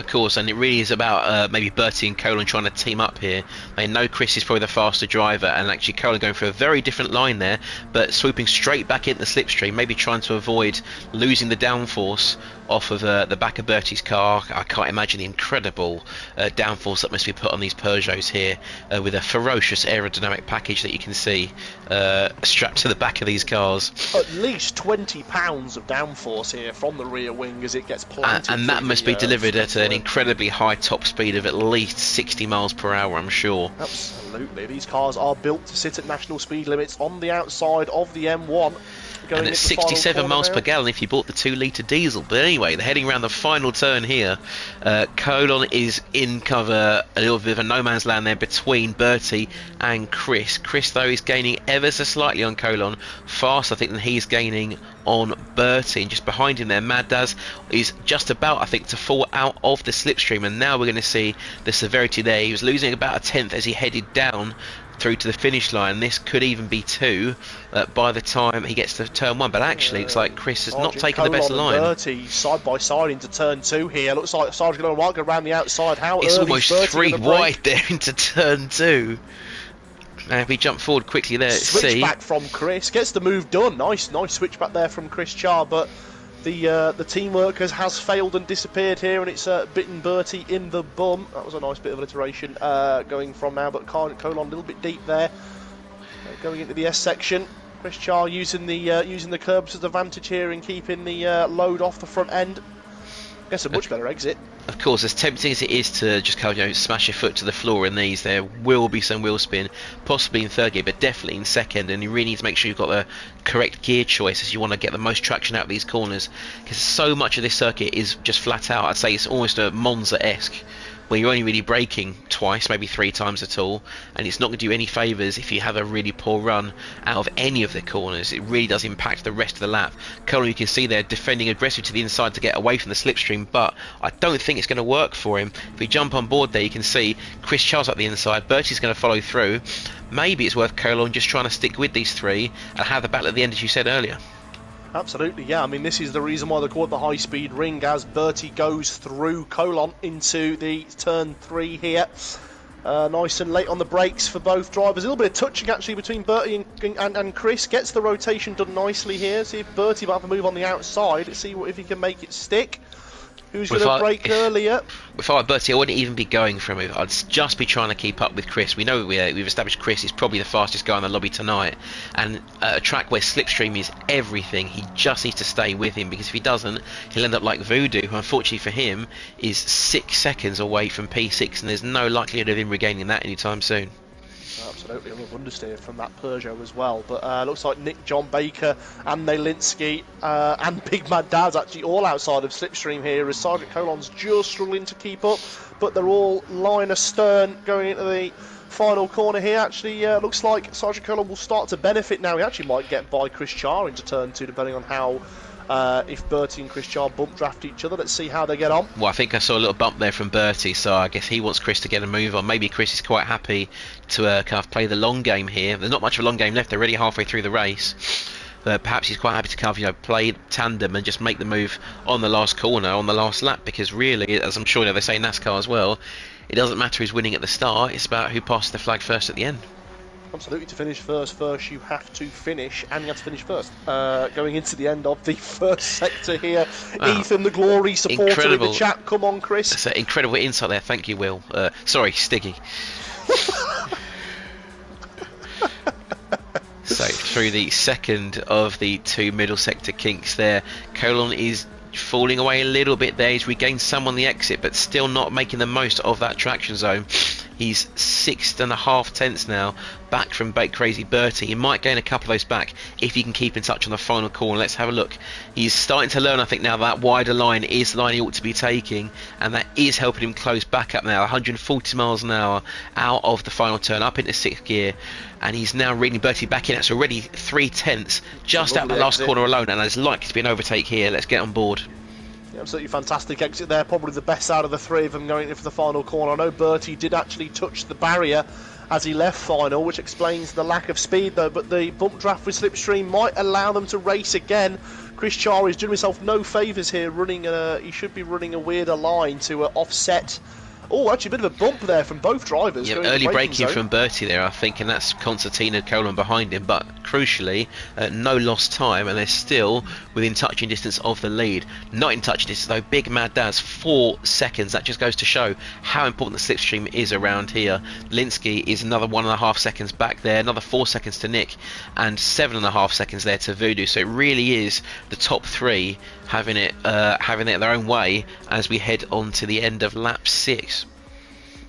Of course, and it really is about maybe Bertie and Colon trying to team up here. They know Chris is probably the faster driver, and actually Colon going for a very different line there, but swooping straight back into the slipstream, maybe trying to avoid losing the downforce off of the back of Bertie's car. I can't imagine the incredible downforce that must be put on these Peugeots here, with a ferocious aerodynamic package that you can see strapped to the back of these cars. At least 20 pounds of downforce here from the rear wing as it gets planted. And that must be delivered at an incredibly high top speed of at least 60 miles per hour, I'm sure. Absolutely. These cars are built to sit at national speed limits on the outside of the M1. And at 67 miles per gallon if you bought the 2-litre diesel. But anyway, they're heading around the final turn here. Colon is in cover, a little bit of a no man's land there between Bertie and Chris. Chris, though, is gaining ever so slightly on Colon. Fast, I think, than he's gaining on Bertie. And just behind him there, Mad Daz is just about, I think, to fall out of the slipstream. And now we're going to see the severity there. He was losing about a tenth as he headed down through to the finish line. This could even be 2 by the time he gets to turn 1, but actually it's like Chris has not taken the best line. Bertie side by side into turn 2 here. Looks like Sergeant going to go around the outside. How it's early almost Bertie 3 wide there into turn 2. And if we jump forward quickly there, switch back from Chris, gets the move done. Nice switch back there from Chris Char, but the teamwork has failed and disappeared here, and it's bitten Bertie in the bum. That was a nice bit of alliteration going from now, but Colon a little bit deep there, going into the S section. Chris Char using the curbs as advantage here and keeping the load off the front end. Guess a much better exit. Of course, as tempting as it is to just kind of smash your foot to the floor in these, there will be some wheel spin, possibly in third gear, but definitely in second, and you really need to make sure you've got the correct gear choice as you want to get the most traction out of these corners, because so much of this circuit is just flat out. I'd say it's almost a Monza-esque, where you're only really braking twice, maybe 3 times at all, and it's not going to do any favours if you have a really poor run out of any of the corners. It really does impact the rest of the lap. Currently you can see they're defending aggressively to the inside to get away from the slipstream, but I don't think it's going to work for him. If we jump on board there, you can see Chris Charles up the inside, Bertie's going to follow through. Maybe it's worth Colon just trying to stick with these 3 and have the battle at the end, as you said earlier. Absolutely, yeah. I mean, this is the reason why they call it the high-speed ring, as Bertie goes through Colon into the turn 3 here. Nice and late on the brakes for both drivers. A little bit of touching, actually, between Bertie and Chris. Gets the rotation done nicely here. See if Bertie might have a move on the outside. Let's see if he can make it stick. Who's going to brake earlier? If I were Bertie, I wouldn't even be going for a move. I'd just be trying to keep up with Chris. We know we've established Chris is probably the fastest guy in the lobby tonight. And at a track where slipstream is everything, he just needs to stay with him, because if he doesn't, he'll end up like Voodoo, who unfortunately for him is 6 seconds away from P6, and there's no likelihood of him regaining that anytime soon. Absolutely, a little understeer from that Peugeot as well. But looks like Nick, John Baker and Nalinsky and Big Mad Dad's actually all outside of slipstream here, as Sergeant Colon's just struggling to keep up. But they're all line astern going into the final corner here. Actually, looks like Sergeant Colon will start to benefit now. He actually might get by Chris Char into turn 2, depending on how if Bertie and Chris Char bump draft each other. Let's see how they get on. Well, I think I saw a little bump there from Bertie, so I guess he wants Chris to get a move on. Maybe Chris is quite happy to kind of play the long game here. There's not much of a long game left. They're already halfway through the race. Perhaps he's quite happy to kind of, play tandem and just make the move on the last corner, on the last lap, because really, as I'm sure they say in NASCAR as well, it doesn't matter who's winning at the start, it's about who passes the flag first at the end. Absolutely, to finish first you have to finish, and you have to finish first. Going into the end of the first sector here, wow. Ethan the Glory supporter in the chat. Come on, Chris. That's an incredible insight there. Thank you, Will. Sorry, Stiggy. So through the second of the 2 middle sector kinks there, Colon is falling away a little bit there. He's regained some on the exit, but still not making the most of that traction zone. He's 6.5 tenths now back from Bake Crazy Bertie. He might gain a couple of those back if he can keep in touch on the final corner. Let's have a look. He's starting to learn, I think, now that wider line is the line he ought to be taking, and that is helping him close back up now. 140 miles an hour out of the final turn, up into 6th gear, and he's now reading Bertie back in. That's already 3 tenths just out the last corner alone, and there's likely to be an overtake here. Let's get on board. Yeah, absolutely fantastic exit there, probably the best out of the 3 of them going in for the final corner. I know Bertie did actually touch the barrier as he left final, which explains the lack of speed though, but the bump draft with slipstream might allow them to race again. Chris Char is doing himself no favours here, he should be running a weirder line to offset. Oh, actually a bit of a bump there from both drivers. Yeah, early braking from Bertie there, I think, and that's Concertina Colon behind him, but crucially, no lost time, and they're still within touching distance of the lead. Not in touching distance though, Big Mad Daz, 4 seconds. That just goes to show how important the slipstream is around here. Linsky is another 1.5 seconds back there, another 4 seconds to Nick, and 7.5 seconds there to Voodoo. So it really is the top 3 having it their own way as we head on to the end of lap 6.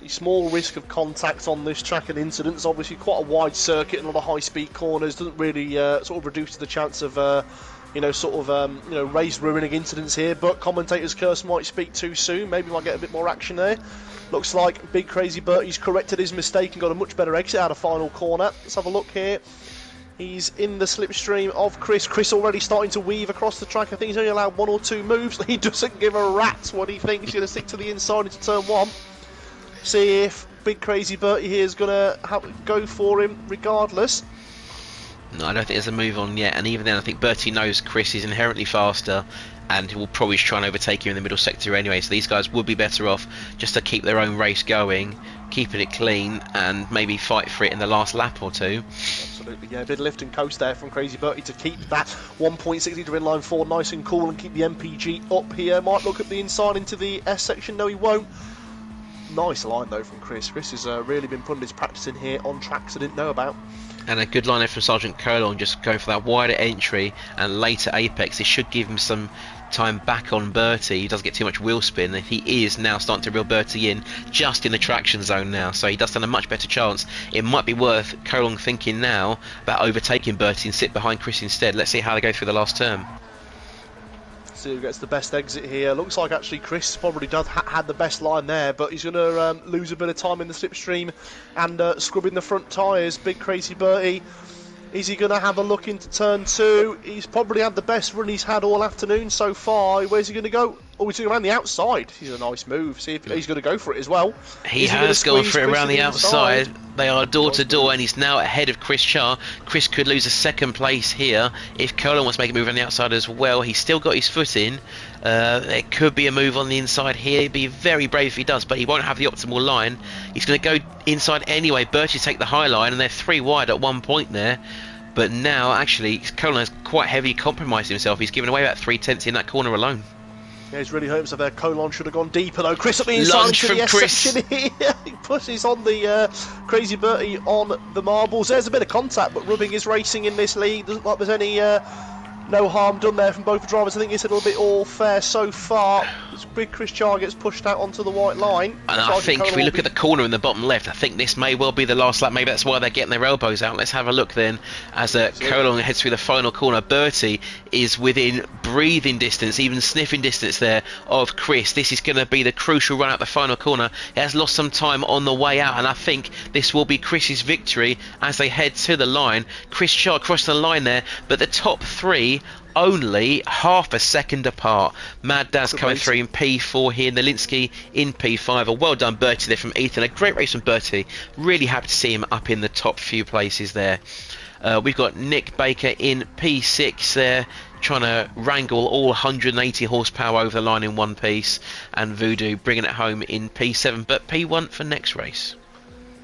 Small risk of contact on this track and incidents. Obviously quite a wide circuit and a lot of high speed corners, doesn't really sort of reduce the chance of race ruining incidents here, but commentators' curse might speak too soon. Maybe might get a bit more action there. Looks like Big Crazy Bertie's corrected his mistake and got a much better exit out of final corner. Let's have a look here. He's in the slipstream of Chris. Chris already starting to weave across the track. I think he's only allowed 1 or 2 moves. He doesn't give a rat's what he thinks. He's going to stick to the inside into turn 1. See if Big Crazy Bertie here is going to go for him regardless. No, I don't think there's a move on yet, and even then I think Bertie knows Chris is inherently faster and he will probably try and overtake him in the middle sector anyway, so these guys would be better off just to keep their own race going, keeping it clean, and maybe fight for it in the last lap or 2. Absolutely, yeah, a bit of lift and coast there from Crazy Bertie to keep that 1.6 litre inline 4 nice and cool and keep the MPG up here. Might look at the inside into the S section, no he won't. Nice line though from Chris. Chris has really been putting his practice in here on tracks I didn't know about. And a good line there from Sergeant Colon, just going for that wider entry and later apex. It should give him some time back on Bertie. He doesn't get too much wheel spin, and he is now starting to reel Bertie in just in the traction zone now, so he does stand a much better chance. It might be worth Colon thinking now about overtaking Bertie and sit behind Chris instead. Let's see how they go through the last turn. See who gets the best exit here. Looks like actually Chris probably had the best line there, but he's going to lose a bit of time in the slipstream and scrubbing the front tyres. Big Crazy Bertie. Is he going to have a look into turn 2? He's probably had the best run he's had all afternoon so far. Where's he going to go? Oh, he's going around the outside. He's a nice move. See if he's going to go for it as well. He has gone for it around the outside. They are door to door, and he's now ahead of Chris Char. Chris could lose a second place here if Colin wants to make a move around the outside as well. He's still got his foot in. There could be a move on the inside here. He'd be very brave if he does, but he won't have the optimal line. He's going to go inside anyway. Bertie take the high line, and they're 3 wide at one point there. But now, actually, Colin has quite heavily compromised himself. He's given away about 3/10 in that corner alone. Yeah, he's really hurt himself there. Colon should have gone deeper though. Chris up the inside Lunge into from the Chris. section here. He pushes on the Crazy Bertie on the marbles. There's a bit of contact, but Rubbing is racing in this league. Doesn't like there's any no harm done there from both the drivers. I think it's a little bit all fair so far. Big Chris Char gets pushed out onto the white line. And I think if we look at the corner in the bottom left, I think this may well be the last lap. Maybe that's why they're getting their elbows out. Let's have a look then as Colon heads through the final corner. Bertie is within breathing distance, even sniffing distance there of Chris. This is going to be the crucial run out the final corner. He has lost some time on the way out, and I think this will be Chris's victory as they head to the line. Chris Char crossed the line there, but the top 3 only half a second apart. Mad Daz coming through in P4 here, Nalinsky in P5. A well done Bertie there from Ethan. A great race from Bertie. Really happy to see him up in the top few places there. We've got Nick Baker in P6 there, trying to wrangle all 180 horsepower over the line in one piece, and Voodoo bringing it home in P7, but P1 for next race.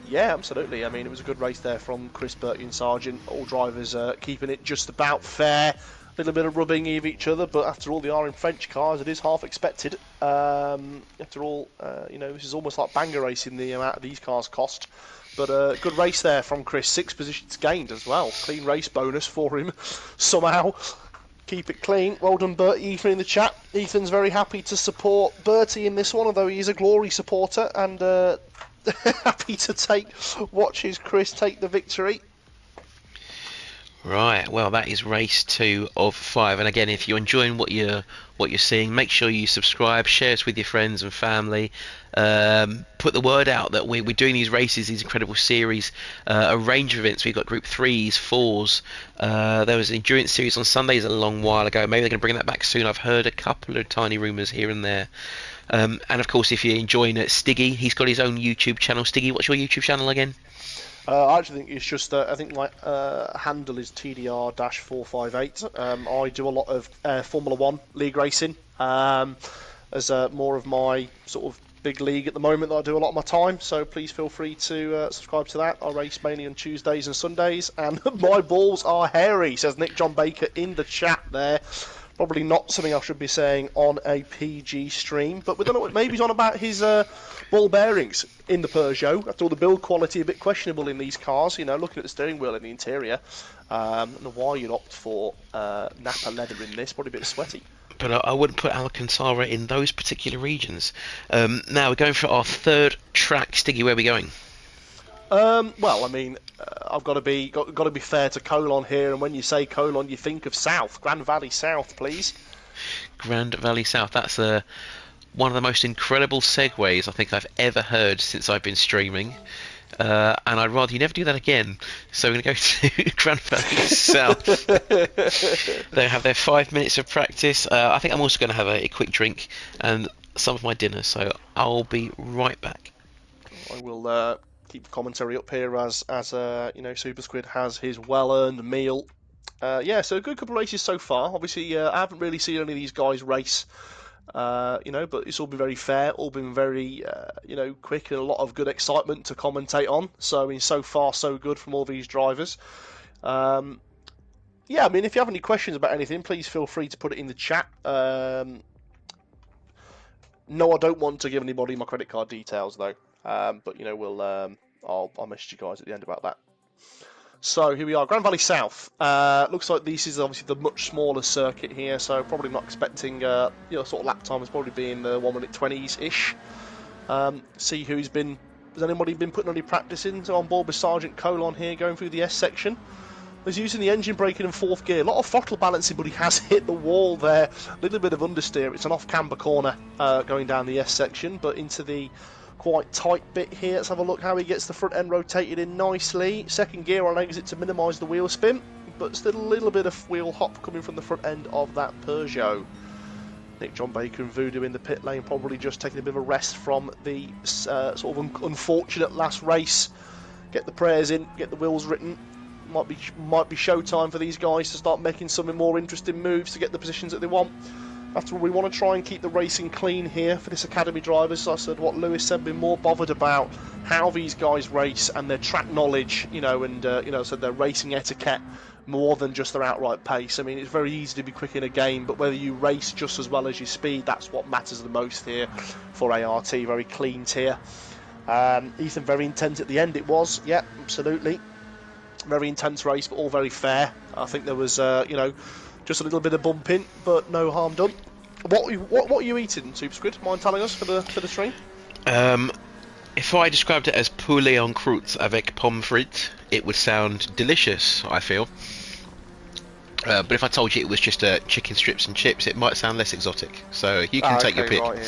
Yeah, absolutely. I mean, it was a good race there from Chris, Bertie and Sargent. All drivers keeping it just about fair. A little bit of rubbing of each other, but after all, they are in French cars. It is half expected. After all, you know, this is almost like banger racing, the amount of these cars cost. But good race there from Chris. 6 positions gained as well. Clean race bonus for him somehow. Keep it clean. Well done, Bertie. Ethan in the chat. Ethan's very happy to support Bertie in this one, although he is a Glory supporter, and happy to watch his Chris take the victory. Right, well that is race 2 of 5, and again, if you're enjoying what you're seeing, make sure you subscribe, share us with your friends and family, put the word out that we're doing these races, these incredible series, a range of events. We've got Group 3s, 4s, there was an endurance series on Sundays a long while ago. Maybe they're going to bring that back soon. I've heard a couple of tiny rumours here and there. And of course, if you're enjoying it, Stiggy, he's got his own YouTube channel. Stiggy, what's your YouTube channel again? I actually think it's just, I think my handle is TDR-458. I do a lot of Formula 1 league racing as more of my sort of big league at the moment that I do a lot of my time, so please feel free to subscribe to that. I race mainly on Tuesdays and Sundays, and my balls are hairy, says Nick John Baker in the chat there. Probably not something I should be saying on a PG stream, but we don't know what maybe he's on about his ball bearings in the Peugeot. After all, the build quality a bit questionable in these cars, you know, looking at the steering wheel and the interior. I don't know why you'd opt for Napa leather in this, probably a bit sweaty. But I wouldn't put Alcantara in those particular regions. Now we're going for our 3rd track. Stiggy, where are we going? Well, I mean, I've got to be fair to Colon here, and when you say Colon, you think of South, Grand Valley South, please. Grand Valley South. That's one of the most incredible segues I think I've ever heard since I've been streaming. And I'd rather you never do that again. So we're going to go to Grand Valley South. They have their 5 minutes of practice. I think I'm also going to have a quick drink and some of my dinner, so I'll be right back. I will keep the commentary up here as you know, SuperSquid has his well-earned meal. Yeah, so a good couple of races so far. Obviously, I haven't really seen any of these guys race. You know, but it's all been very fair, all been very, you know, quick, and a lot of good excitement to commentate on. So, I mean, so far, so good from all these drivers. Yeah, I mean, if you have any questions about anything, please feel free to put it in the chat. No, I don't want to give anybody my credit card details, though. But, you know, I'll message you guys at the end about that. So here we are, Grand Valley South. Looks like this is obviously the much smaller circuit here, so probably not expecting sort of lap time is probably being the 1 minute 20s ish. See who's been. Has anybody been putting any practice in? So on board with Sergeant Colon here, going through the S section. He's using the engine braking in 4th gear. A lot of throttle balancing, but he has hit the wall there. A little bit of understeer. It's an off-camber corner going down the S section, but into the quite tight bit here. Let's have a look how he gets the front end rotated in nicely. 2nd gear on exit to minimise the wheel spin, but still a little bit of wheel hop coming from the front end of that Peugeot. Nick John Baker and Voodoo in the pit lane, probably just taking a bit of a rest from the sort of unfortunate last race. Get the prayers in, get the wills written. Might be showtime for these guys to start making some more interesting moves to get the positions that they want. After all, we want to try and keep the racing clean here for this academy drivers. So I said what Lewis said, be more bothered about how these guys race and their track knowledge, and so their racing etiquette more than just their outright pace. I mean, it's very easy to be quick in a game, but whether you race just as well as your speed, that's what matters the most here for ART. Very clean tier. Ethan, very intense at the end. It was, yeah, absolutely. Very intense race, but all very fair. I think there was, just a little bit of bumping, but no harm done. What are you eating, SuperSquid? Mind telling us for the stream? If I described it as poulet en croûte avec pommes frites, it would sound delicious, I feel. But if I told you it was just chicken strips and chips, it might sound less exotic. So you can take your pick. Right, yeah.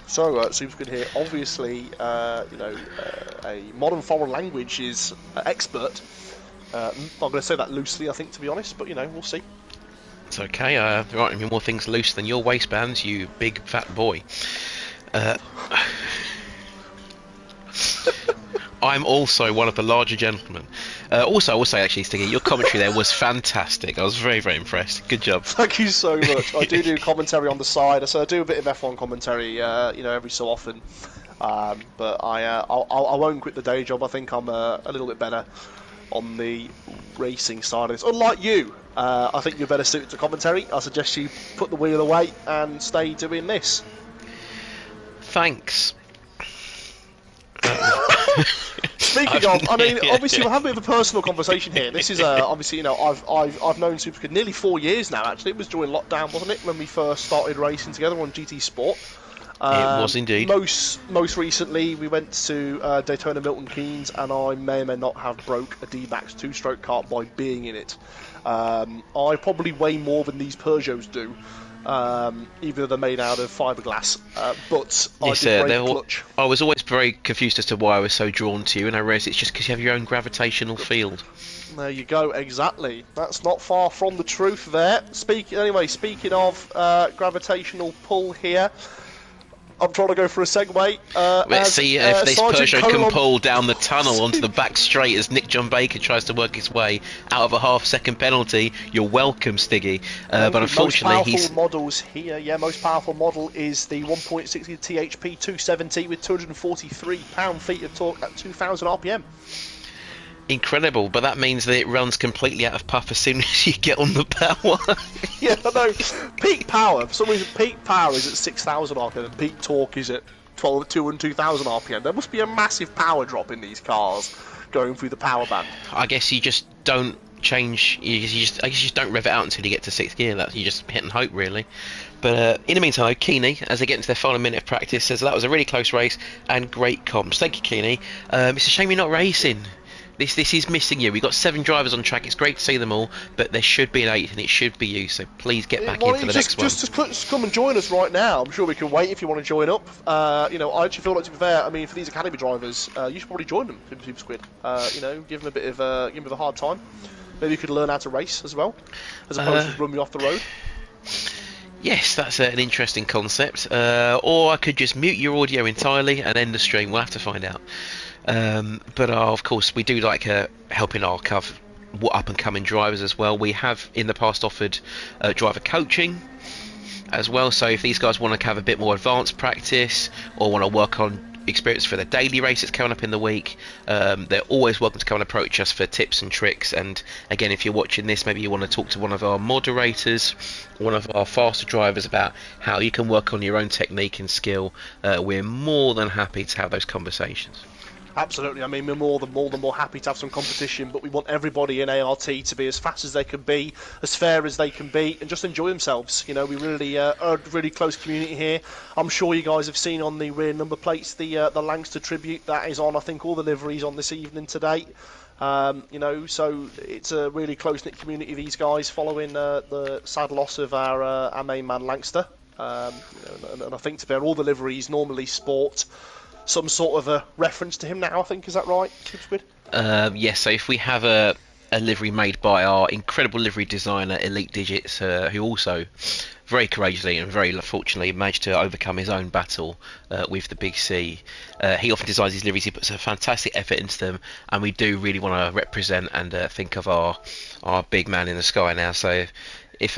So, SuperSquid here, obviously, a modern foreign language is expert. I'm going to say that loosely, I think, to be honest, but we'll see. It's okay. There aren't any more things loose than your waistbands, you big fat boy. I'm also one of the larger gentlemen. Also, I will say, actually, Stiggy, your commentary there was fantastic. I was very, very impressed. Good job. Thank you so much. I do commentary on the side, so I do a bit of F1 commentary, every so often. But I won't quit the day job. I think I'm a little bit better on the racing side of this. Unlike you, I think you're better suited to commentary. I suggest you put the wheel away and stay doing this. Thanks. Speaking of, I mean, obviously we're having a bit of a personal conversation here. This is obviously, I've known SuperSquid nearly 4 years now. Actually, it was during lockdown, wasn't it, when we first started racing together on GT Sport? It was indeed. Most recently, we went to Daytona Milton Keynes, and I may or may not have broke a D-Max 2-stroke kart by being in it. I probably weigh more than these Peugeots do. Even though they're made out of fiberglass, but yes, I did brake clutch. I was always very confused as to why I was so drawn to you, and I realised it's just because you have your own gravitational field. There you go, exactly. That's not far from the truth there. Speaking of gravitational pull here, I'm trying to go for a segue. Let's see if this Sergeant Peugeot Colon can pull down the tunnel onto the back straight as Nick John Baker tries to work his way out of a half-second penalty. You're welcome, Stiggy. But unfortunately, most powerful models here. Yeah, most powerful model is the 1.6 THP 270 with 243 pound-feet of torque at 2,000 RPM. Incredible, but that means that it runs completely out of puff as soon as you get on the power. Yeah, I know. Peak power, for some reason, peak power is at 6,000 RPM and peak torque is at 2,000 RPM. There must be a massive power drop in these cars going through the power band. I guess you just don't change. I guess you just don't rev it out until you get to 6th gear. You just hit and hope, really. But in the meantime, Keeney, as they get into their final minute of practice, says that was a really close race and great comms. Thank you, Keeney. It's a shame you're not racing. This is missing you. We've got 7 drivers on track. It's great to see them all, but there should be an 8th, and it should be you. So please get back in for the next one. Just come and join us right now. I'm sure we can wait if you want to join up. I actually feel like, to be fair, I mean, for these academy drivers, you should probably join them, SuperSquid. Give them a bit of a hard time. Maybe you could learn how to race as well, as opposed to run me off the road. Yes, that's an interesting concept. Or I could just mute your audio entirely and end the stream. We'll have to find out. But of course, we do like helping our up-and-coming drivers as well. We have in the past offered driver coaching as well. So if these guys want to have a bit more advanced practice or want to work on experience for the daily race that's coming up in the week, they're always welcome to come and approach us for tips and tricks. And again, if you're watching this, maybe you want to talk to one of our moderators, one of our faster drivers, about how you can work on your own technique and skill. We're more than happy to have those conversations. Absolutely. I mean, we're more than more happy to have some competition, but we want everybody in ART to be as fast as they can be, as fair as they can be, and just enjoy themselves. You know, we really are a really close community here. I'm sure you guys have seen on the rear number plates the Langster tribute that is on, I think, all the liveries on this evening to date. You know, so it's a really close-knit community, these guys, following the sad loss of our main man Langster. You know, and I think to bear all the liveries normally sport some sort of a reference to him now, I think. Is that right, SuperSquid? Yes, so if we have a livery made by our incredible livery designer, Elite Digits, who also very courageously and very fortunately managed to overcome his own battle with the Big C. He often designs his liveries, he puts a fantastic effort into them, and we do really want to represent and think of our big man in the sky now. So if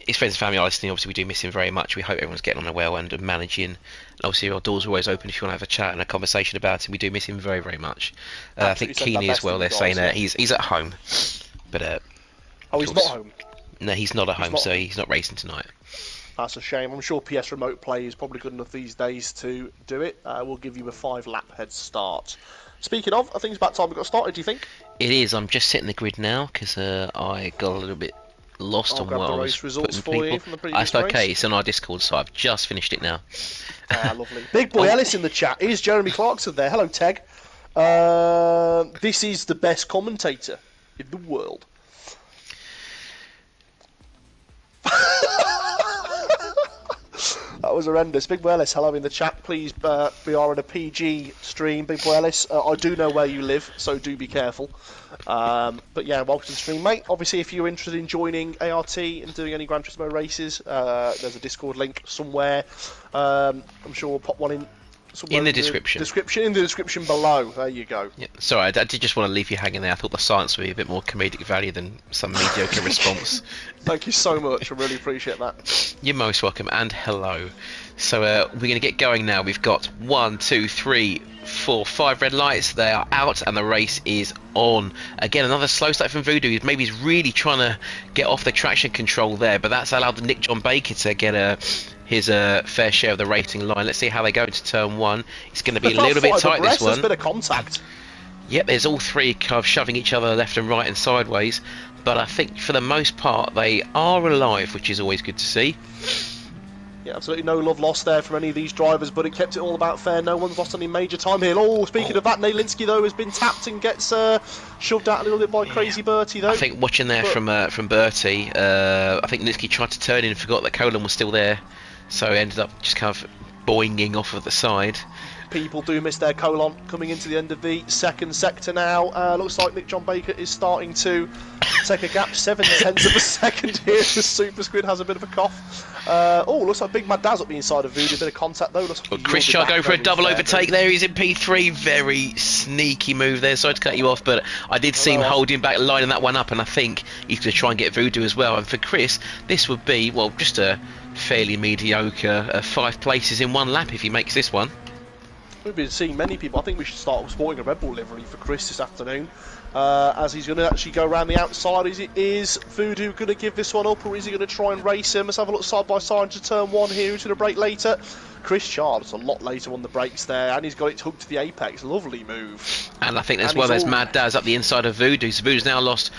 his friends and family are listening, obviously we do miss him very much. We hope everyone's getting on well and managing. And obviously our doors are always open if you want to have a chat and a conversation about him. We do miss him very, very much. I think Keeney as well, they're saying he's at home. But he's not home? No, he's not at home, so he's not racing tonight. That's a shame. I'm sure PS Remote Play is probably good enough these days to do it. We'll give you a 5-lap head start. Speaking of, I think it's about time we got started, do you think? It is. I'm just setting the grid now because I got a little bit lost on what I was results putting for people. you from the previous That's okay, it's on our Discord, so I've just finished it now. Lovely. Big Boy Ellis in the chat. Is Jeremy Clarkson there? Hello, Teg. This is the best commentator in the world. That was horrendous. Big Boy Ellis, hello in the chat. Please, we are in a PG stream, Big Boy Ellis. I do know where you live, so do be careful. But yeah, welcome to the stream, mate. Obviously, if you're interested in joining ART and doing any Gran Turismo races, there's a Discord link somewhere. I'm sure we'll pop one in somewhere in the description. In the description below. There you go. Yeah, sorry, I did just want to leave you hanging there. I thought the science would be a bit more comedic value than some mediocre response. Thank you so much. I really appreciate that. You're most welcome, and hello. So we're going to get going now. We've got 1, 2, 3, 4, 5 red lights. They are out, and the race is on. Again, another slow start from Voodoo. Maybe he's really trying to get off the traction control there, but that's allowed Nick John Baker to get his fair share of the racing line. Let's see how they go into turn 1. It's going to be a little bit tight, this one. There's a bit of contact. Yep, there's all three kind of shoving each other left and right and sideways, but I think for the most part they are alive, which is always good to see. Yeah, absolutely no love lost there from any of these drivers, but it kept it all about fair. No one's lost any major time here. Oh, speaking of that, Naylinski, though, has been tapped and gets shoved out a little bit by Crazy Bertie, though. I think watching there from Bertie, I think Naylinski tried to turn in and forgot that Colin was still there, so ended up just kind of boinging off of the side. People do miss their colon coming into the end of the second sector now. Looks like Nick John Baker is starting to take a gap, 7/10 of a second here as SuperSquid has a bit of a cough. Looks like Big Mad Daz up the inside of Voodoo. A bit of contact though. Looks like Chris Shaw going for a double overtake there. He's in P3. Very sneaky move there. Sorry to cut you off, but I did see him holding back, lining that one up, and I think he's going to try and get Voodoo as well. And for Chris, this would be, well, just a fairly mediocre 5 places in 1 lap if he makes this one. We've been seeing many people. I think we should start sporting a Red Bull livery for Chris this afternoon, as he's going to actually go around the outside. Is Voodoo going to give this one up, or is he going to try and race him? Let's have a look side by side into turn 1 here. Who's going to brake later? Chris Charles a lot later on the brakes there, and he's got it hooked to the apex. Lovely move. And I think as well there's Mad Daz up the inside of Voodoo. So Voodoo's now lost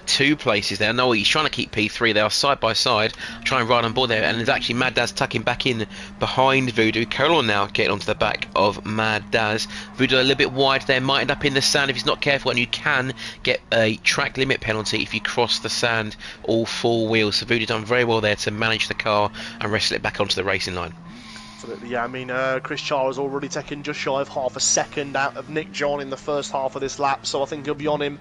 2 places there. No, he's trying to keep P3. They are side by side, trying to ride on board there. And there's actually Mad Daz tucking back in behind Voodoo. Colon now getting onto the back of Mad Daz. Voodoo a little bit wide there, might end up in the sand if he's not careful, and you can get a track limit penalty if you cross the sand all 4 wheels. So Voodoo done very well there to manage the car and wrestle it back onto the racing line. Absolutely, yeah. I mean, Chris Charles already taken just shy of half a second out of Nick John in the first half of this lap, so I think he'll be on him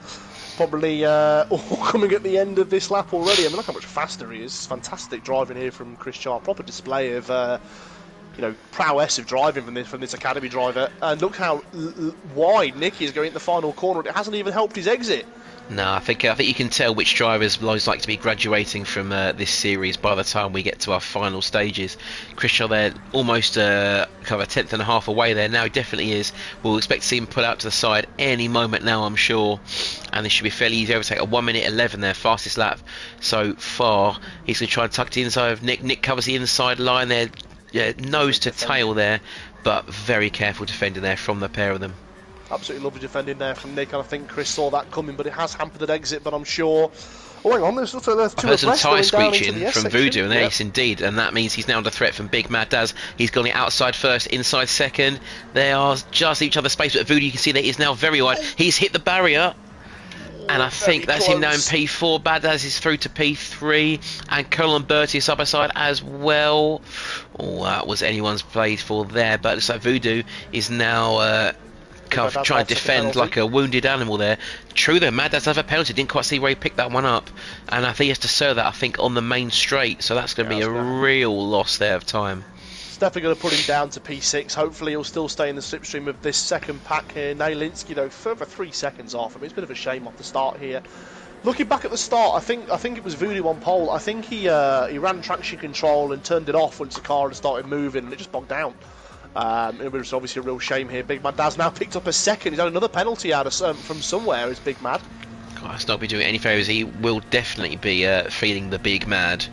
probably coming at the end of this lap already. I mean, look how much faster he is. It's fantastic driving here from Chris Charles. Proper display of prowess of driving from this academy driver. And look how wide Nick is going in the final corner. It hasn't even helped his exit. No, I think you can tell which drivers will always like to be graduating from this series by the time we get to our final stages. Christian there almost kind of a 10th and a half away there now. He definitely is. We'll expect to see him put out to the side any moment now, I'm sure. And this should be fairly easy overtake. A 1:11 there, fastest lap so far. He's going to try and tuck it inside of Nick. Nick covers the inside line there, nose to tail there, but very careful defending there from the pair of them. Absolutely lovely defending there from Nick, and I think Chris saw that coming, but it has hampered an exit, but I'm sure... Oh, hang on, there's two I've heard some abreast tyre going down into screeching the S from section. Voodoo, and Ace indeed, and that means he's now under threat from Big Mad Daz. He's gone outside first, inside second. They are just each other's space, but Voodoo, you can see that he's now very wide. He's hit the barrier. And I think that's him now in P4. Bad Daz is through to P3, and Colin Bertie is side by side as well. Oh, that was anyone's played for there, but it looks like Voodoo is now kind of trying to defend like a wounded animal there. True though, Mad Daz has a penalty. Didn't quite see where he picked that one up, and I think he has to serve that, I think, on the main straight. So that's going to be a real loss there of time. It's definitely going to put him down to P6. Hopefully he'll still stay in the slipstream of this second pack here. Nailinski, though, further 3 seconds off. I mean, it's a bit of a shame off the start here. Looking back at the start, I think it was Voodoo on pole. I think he ran traction control and turned it off once the car had started moving, and it just bogged down. It was obviously a real shame here. Big Mad Daz now picked up a second. He's had another penalty out of from somewhere. Is Big Mad? That's not be doing any favours. He will definitely be feeling the Big Mad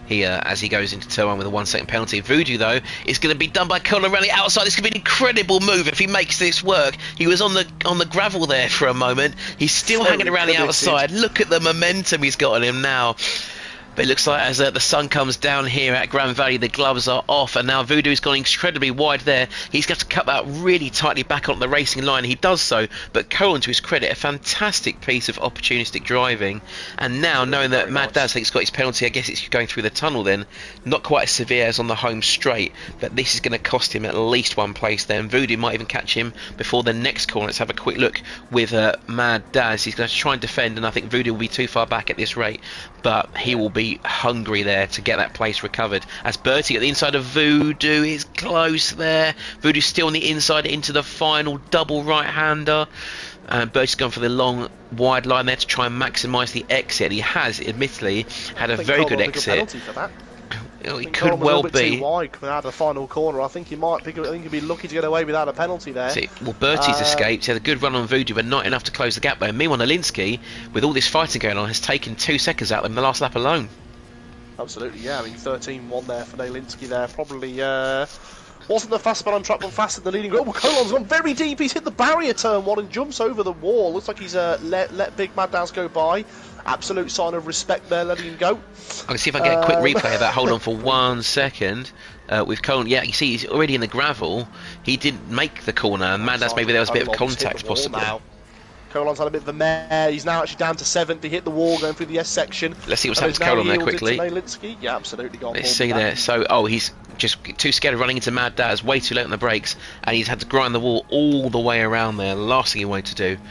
here as he goes into turn 1 with a 1 second penalty. Voodoo though is going to be done by Colin around the outside. This could be an incredible move if he makes this work. He was on the gravel there for a moment. He's still hanging around the outside. Look at the momentum he's got on him now. But it looks like as the sun comes down here at Grand Valley, the gloves are off, and now Voodoo's gone incredibly wide there. He's got to cut that really tightly back onto the racing line. He does so, but Colin, to his credit, a fantastic piece of opportunistic driving. And now, knowing that Mad Daz thinks he's got his penalty, I guess it's going through the tunnel then. Not quite as severe as on the home straight, but this is going to cost him at least 1 place then. Voodoo might even catch him before the next corner. Let's have a quick look with Mad Daz. He's going to try and defend, and I think Voodoo will be too far back at this rate, but he will be hungry there to get that place recovered. As Bertie at the inside of Voodoo is close there. Voodoo's still on the inside into the final double right-hander. And Bertie's gone for the long wide line there to try and maximise the exit. He has admittedly had a very good exit. It could well be. Too wide coming out of the final corner. I think he might pick. I think he'd be lucky to get away without a penalty there. See, well, Bertie's escaped. He had a good run on Voodoo, but not enough to close the gap there. Meanwhile, Nailinski, with all this fighting going on, has taken 2 seconds out of him in the last lap alone. Absolutely, yeah. I mean, 13-1 there for Nailinski there. Probably wasn't the fastest man on track, but faster than the leading group. Oh, Colon's gone very deep. He's hit the barrier turn 1 and jumps over the wall. Looks like he's let Big Mad Daz go by. Absolute sign of respect there, letting him go. I can see if I can get a quick replay of that. Hold on for 1 second. With Colin, yeah, you see he's already in the gravel. He didn't make the corner, and Mad Daz, maybe there was a bit of contact possibly. Colon's had a bit of a mare. He's now actually down to 7th. He hit the wall going through the S section. Let's see what's happened to Colin there quickly. Yeah, absolutely gone. Let's see there. So, he's just too scared of running into Mad Daz, way too late on the brakes, and he's had to grind the wall all the way around there. Last thing he wanted to do.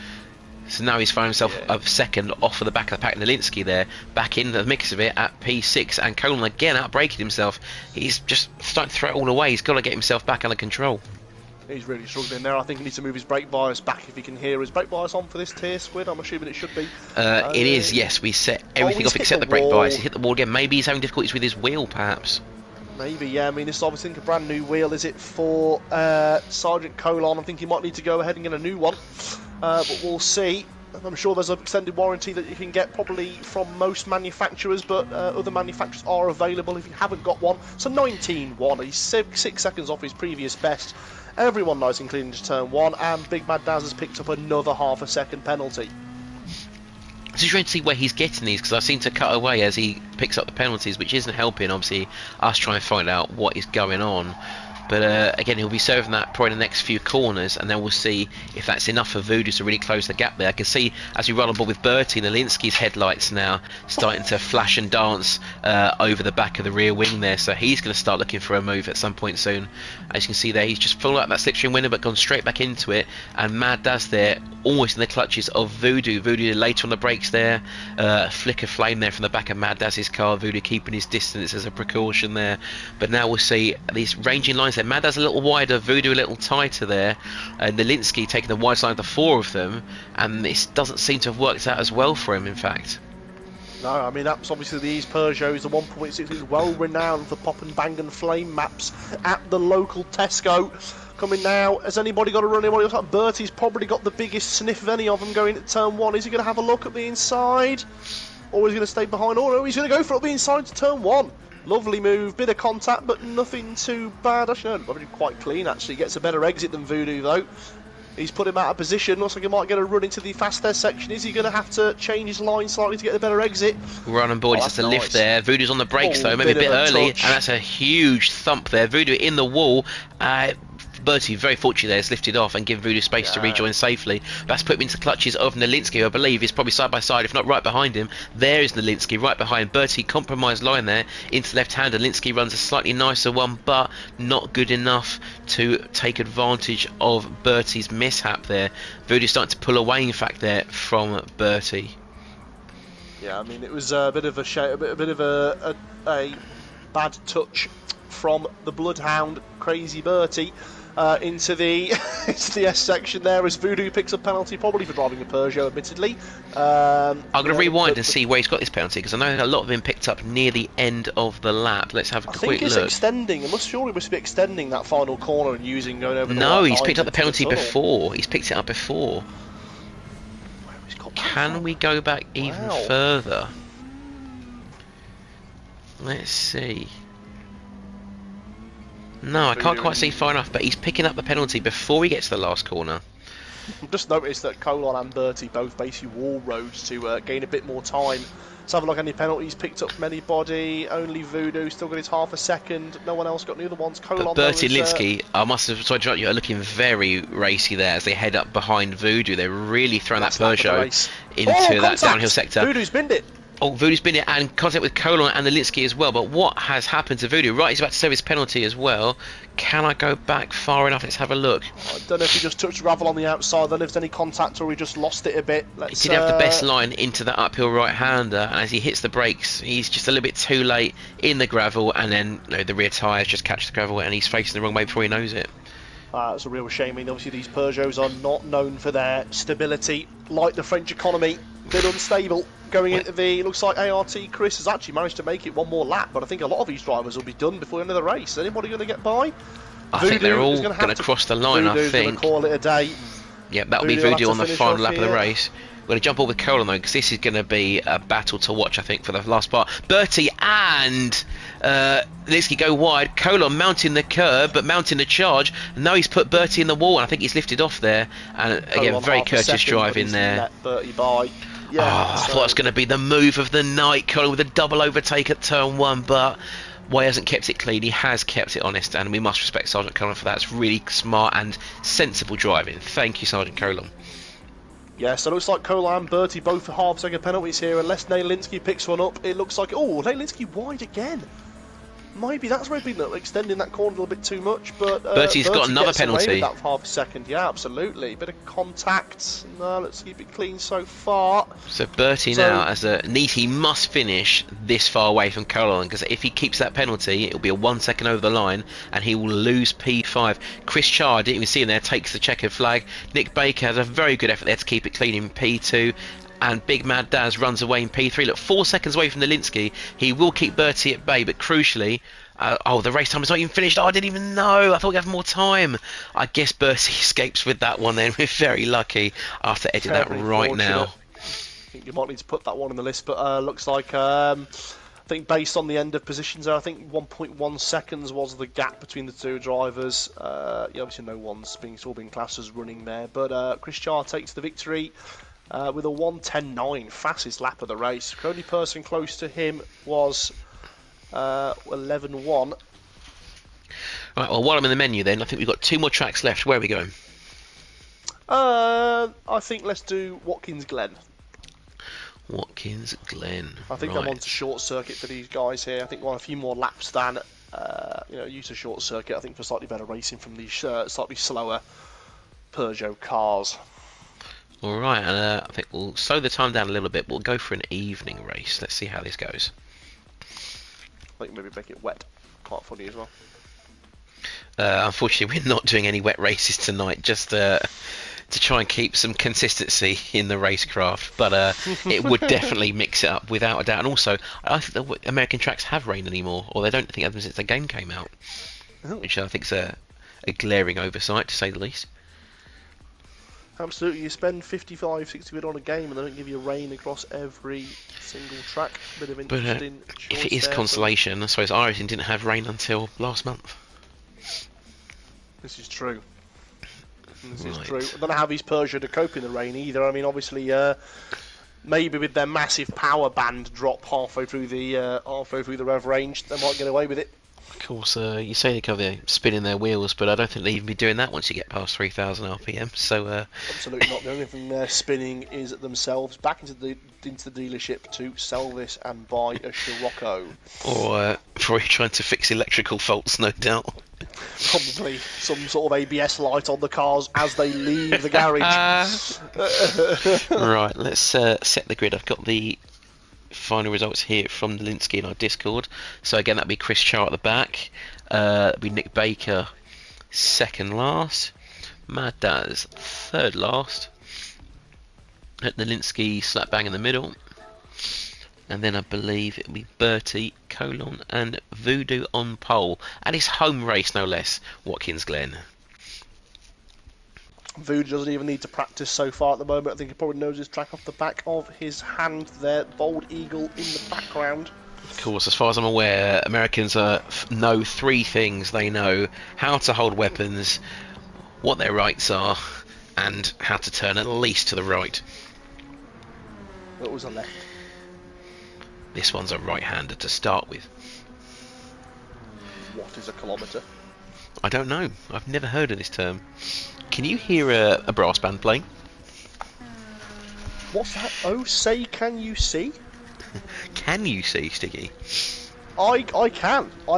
So now he's found himself a second off of the back of the pack. Nailinski there, back in the mix of it at P6, and Colin again outbraking himself. He's just starting to throw it all away. He's got to get himself back under control. He's really struggling there. I think he needs to move his brake bias back if he can hear. His brake bias on for this tier, Squid? I'm assuming it should be. It is, yes. We set everything off except the brake bias. He hit the wall again. Maybe he's having difficulties with his wheel, perhaps. Maybe, yeah. I mean, this is obviously a brand new wheel. Is it for Sergeant Colon? I think he might need to go ahead and get a new one. But we'll see. I'm sure there's an extended warranty that you can get probably from most manufacturers, but other manufacturers are available if you haven't got one. So 19-1, he's 6 seconds off his previous best. Everyone knows, including just turn 1, and Big Mad Daz has picked up another half a second penalty. It's interesting to see where he's getting these, because I seem to cut away as he picks up the penalties, which isn't helping, obviously, us try and find out what is going on. But again, he'll be serving that probably in the next few corners, and then we'll see if that's enough for Voodoo to really close the gap there. I can see as we run on board with Bertie, Nailinski's headlights now starting to flash and dance over the back of the rear wing there, so he's going to start looking for a move at some point soon. As you can see there, he's just pulled out that slipstream window but gone straight back into it, and Mad Daz there almost in the clutches of Voodoo. Voodoo later on the brakes there, flicker flame there from the back of Mad Daz's car. Voodoo keeping his distance as a precaution there, but now we'll see these ranging lines there. Mad Daz a little wider, Voodoo a little tighter there, and Nailinski taking the wide line of the 4 of them, and this doesn't seem to have worked out as well for him, in fact. No, I mean, that's obviously these Peugeots, the 1.6 is well renowned for pop and bang and flame maps at the local Tesco. Coming now, has anybody got to run anybody else? Bertie's probably got the biggest sniff of any of them going at turn 1. Is he going to have a look at the inside? Or is he going to stay behind? Oh no, he's going to go for the inside to turn 1. Lovely move, bit of contact, but nothing too bad. Actually, no, probably quite clean, actually. Gets a better exit than Voodoo, though. He's put him out of position. Looks like he might get a run into the fast test section. Is he going to have to change his line slightly to get a better exit? Run on board, it's just a lift there. Voodoo's on the brakes though, maybe a bit early, and that's a huge thump there. Voodoo in the wall. Bertie very fortunate there, has lifted off and given Voodoo space to rejoin safely. That's put him into clutches of Nalinsky, who I believe is probably side by side, if not right behind him. There is Nalinsky right behind Bertie. Compromised line there into left hand. Nalinsky runs a slightly nicer one, but not good enough to take advantage of Bertie's mishap there. Voodoo starting to pull away, in fact, there from Bertie. Yeah, I mean, it was a bit of a bad touch from the Bloodhound, Crazy Bertie. Into the S section there as Voodoo picks up penalty, probably for driving a Peugeot, admittedly. I'm going to rewind and see where he's got this penalty, because I know a lot of him picked up near the end of the lap. Let's have a quick look. I think it's extending. It must be extending that final corner and going over the No, he's picked up the penalty before. He's picked it up before. Wow, Can we go back even further? Let's see. No, I can't quite see far enough, but he's picking up the penalty before he gets to the last corner. I've just noticed that Colon and Bertie both basically wall roads to gain a bit more time. Let's have a look at any penalties picked up from anybody. Only Voodoo still got his half a second. No one else got any other ones. Colon, but Bertie and Linsky, I must have sorry to interrupt you, are looking very racy there as they head up behind Voodoo. They're really throwing that Peugeot into that downhill sector. Voodoo's binned it. Oh, Voodoo's been in and contact with Colon and Nalinsky as well, but what has happened to Voodoo? Right, he's about to serve his penalty as well. Can I go back far enough? Let's have a look. I don't know if he just touched gravel on the outside, I don't know if there's any contact or he just lost it a bit. He did have the best line into that uphill right-hander, and as he hits the brakes, he's just a little bit too late in the gravel, and then the rear tyres just catch the gravel, and he's facing the wrong way before he knows it. It's a real shame. I mean, obviously these Peugeots are not known for their stability, like the French economy. A bit unstable going into the. Looks like ART Chris has actually managed to make it one more lap, but I think a lot of these drivers will be done before the end of the race. Is anybody going to get by? I think they're all going to cross the line. Voodoo's I think. Going to call it a day. Yep, that'll be Voodoo on the final lap of the race. We're going to jump over with Colin though, because this is going to be a battle to watch, I think, for the last part. Bertie and Linsky go wide. Colin mounting the curb, but mounting the charge. Now he's put Bertie in the wall, and I think he's lifted off there. And again, very courteous driving there. Let Bertie by. Yeah, I thought it was going to be the move of the night, Colin, with a double overtake at turn one, but Way hasn't kept it clean. He has kept it honest, and we must respect Sergeant Colin for that. It's really smart and sensible driving. Thank you, Sergeant Colin. Yeah, so it looks like Kola and Bertie both for half-second penalties here, unless Nalinsky picks one up. It looks like, oh, Nalinsky wide again. Maybe that's where he's been extending that corner a little bit too much, but Bertie's got another penalty. That half a second, yeah, absolutely. Bit of contact. No, let's keep it clean so far. So Bertie now, as a neat, he must finish this far away from Colin, because if he keeps that penalty, it'll be a 1 second over the line, and he will lose P5. Chris Char, I didn't even see him there, takes the checkered flag. Nick Baker has a very good effort there to keep it clean in P2. And Big Mad Daz runs away in P3. Look, 4 seconds away from Nalinsky. He will keep Bertie at bay, but crucially, the race time is not even finished. Oh, I didn't even know. I thought we'd have more time. I guess Bertie escapes with that one then. We're very lucky after editing that right now. I think you might need to put that one on the list, but looks like, I think based on the end of positions there, I think 1.1 seconds was the gap between the two drivers. Obviously no one's being classed as running there, but Chris Char takes the victory. With a 1:10.9, fastest lap of the race. The only person close to him was 11:1. Right, well, while I'm in the menu then, I think we've got 2 more tracks left. Where are we going? I think let's do Watkins Glen. Watkins Glen. I think I'm on to short circuit for these guys here. I think we'll have a few more laps than use a short circuit. I think for slightly better racing from these slightly slower Peugeot cars. Alright, and I think we'll slow the time down a little bit. We'll go for an evening race. Let's see how this goes. I think maybe make it wet. Quite funny as well. Unfortunately, we're not doing any wet races tonight, just to try and keep some consistency in the racecraft. But it would definitely mix it up, without a doubt. And also, I think the American tracks have rain anymore, or they don't think of them since the game came out. Which I think is a glaring oversight, to say the least. Absolutely, you spend 55, 60 quid on a game and they don't give you rain across every single track. Bit of interesting choice if it is consolation, I suppose Ireton didn't have rain until last month. This is true. This is Right. true. I don't know how these Peugeot to cope in the rain either. I mean, obviously, maybe with their massive power band drop halfway through the rev range, they might get away with it. Of course, you say they cover spinning their wheels, but I don't think they even be doing that once you get past 3,000 RPM. So, Absolutely not. The only thing they're spinning is themselves back into the dealership to sell this and buy a Scirocco. or for trying to fix electrical faults, no doubt. Probably some sort of ABS light on the cars as they leave the garage. Right, let's set the grid. I've got the final results here from the Linsky in our Discord. So again, that'd be Chris Char at the back. That'd be Nick Baker second last. Mad Daz third last. At the Linsky slap bang in the middle. And then I believe it'll be Bertie, Colon and Voodoo on pole. And his home race, no less, Watkins Glen. Voodoo doesn't even need to practice so far at the moment. I think he probably knows his track off the back of his hand there. Bold eagle in the background. Of course, as far as I'm aware, Americans know three things. They know how to hold weapons, what their rights are, and how to turn at least to the right. That was a left. This one's a right-hander to start with. What is a kilometre? I don't know. I've never heard of this term. Can you hear a brass band playing? What's that? Oh, say can you see? Can you see, Stiggy? I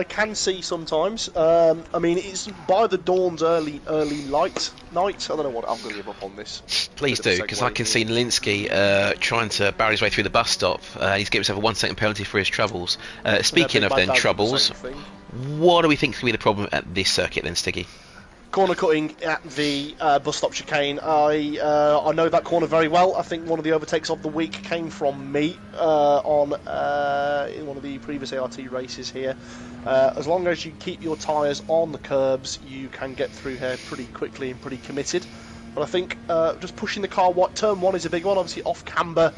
can see sometimes. I mean, it's by the dawn's early night. I don't know what I'm going to give up on this. Please do, because I can see Linsky trying to barrel his way through the bus stop. He's given himself a 1 second penalty for his troubles. Speaking of then troubles, what do we think could be the problem at this circuit then, Stiggy? Corner cutting at the bus stop chicane. I know that corner very well. I think one of the overtakes of the week came from me on in one of the previous ART races here. As long as you keep your tyres on the curbs, you can get through here pretty quickly and pretty committed. But I think just pushing the car, turn one is a big one. Obviously off camber,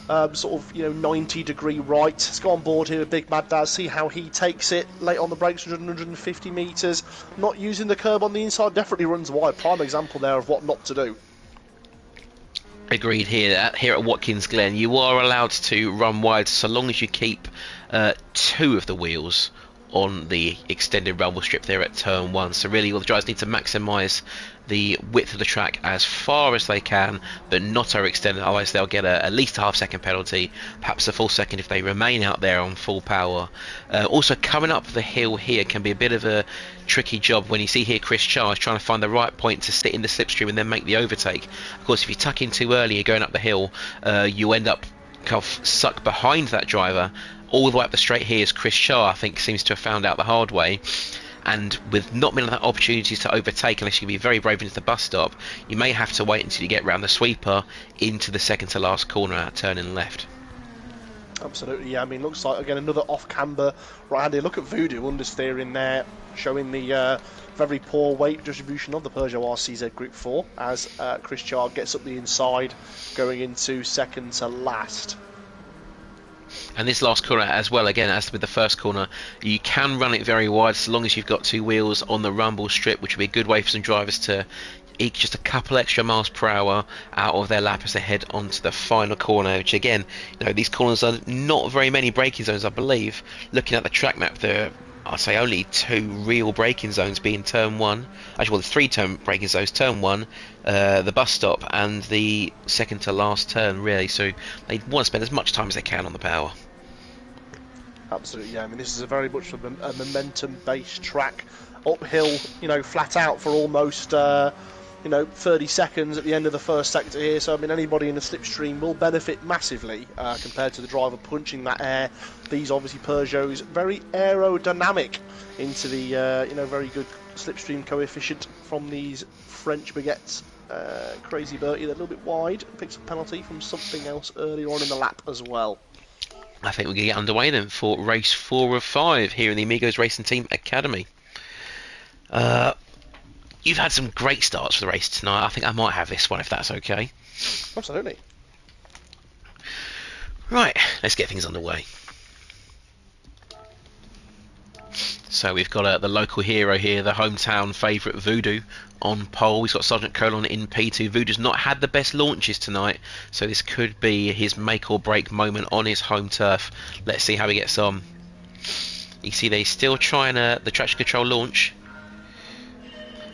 sort of 90-degree right. Let's go on board here with Big Mad Daz, see how he takes it. Late on the brakes, 150 metres. Not using the curb on the inside, definitely runs wide. Prime example there of what not to do. Agreed here. Here at Watkins Glen, you are allowed to run wide so long as you keep two of the wheels on the extended rumble strip there at turn one. So really all the drivers need to maximise the width of the track as far as they can, but not overextend it, otherwise they'll get at least a half-second penalty, perhaps a full second if they remain out there on full power. Also coming up the hill here can be a bit of a tricky job. When you see here Chris Charles trying to find the right point to sit in the slipstream and then make the overtake. Of course, if you tuck in too early, you're going up the hill, you end up kind of stuck behind that driver all the way up the straight here. As Chris Shaw, I think, seems to have found out the hard way, and with not many opportunities to overtake unless you can be very brave into the bus stop, you may have to wait until you get round the sweeper into the second to last corner out turning left. Absolutely, yeah. I mean, looks like again another off camber right-hander. Look at Voodoo understeering there, showing the very poor weight distribution of the Peugeot RCZ Gr.4 as Chris Chard gets up the inside, going into second to last. And this last corner as well, again, as with the first corner, you can run it very wide so long as you've got two wheels on the rumble strip, which would be a good way for some drivers to eke just a couple extra miles per hour out of their lap as they head onto the final corner, which again, these corners are not very many braking zones, I believe. Looking at the track map, there I'd say only two real braking zones, being turn one, actually well there's three braking zones, turn one, the bus stop and the second to last turn really, so they want to spend as much time as they can on the power. Absolutely, yeah. I mean, this is a very much a momentum-based track, uphill, flat out for almost 30 seconds at the end of the first sector here. So I mean, anybody in the slipstream will benefit massively compared to the driver punching that air. These obviously Peugeots very aerodynamic into the very good slipstream coefficient from these French baguettes. Crazy Bertie, they're a little bit wide, picks up a penalty from something else earlier on in the lap as well. I think we're going to get underway then for race 4 of 5 here in the Amigos Racing Team Academy. You've had some great starts for the race tonight. I think I might have this one if that's okay. Absolutely. Right, let's get things underway. So we've got the local hero here, the hometown favourite Voodoo on pole. He's got Sergeant Colon in P2. Voodoo's not had the best launches tonight, so this could be his make or break moment on his home turf. Let's see how he gets on. You see they're still trying the traction control launch.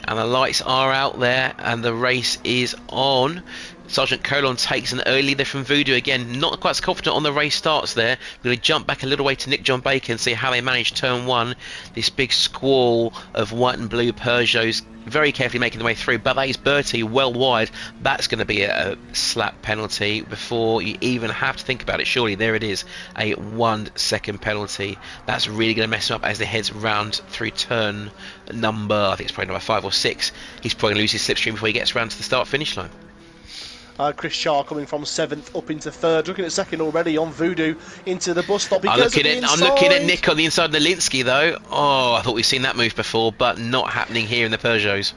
And the lights are out there and the race is on. Sergeant Colon takes an early lead from Voodoo again. Not quite as confident on the race starts there. We're going to jump back a little way to Nick John Baker and see how they manage turn one. This big squall of white and blue Peugeots very carefully making their way through. But that is Bertie well wide. That's going to be a slap penalty before you even have to think about it. Surely there it is. A 1 second penalty. That's really going to mess him up as he heads round through turn number, I think it's probably number 5 or 6. He's probably going to lose his slipstream before he gets round to the start finish line. Chris Charr coming from 7th up into 3rd, looking at 2nd already on Voodoo into the bus stop. I'm looking at Nick on the inside of Nalinsky though. Oh, I thought we've seen that move before, but not happening here in the Peugeots.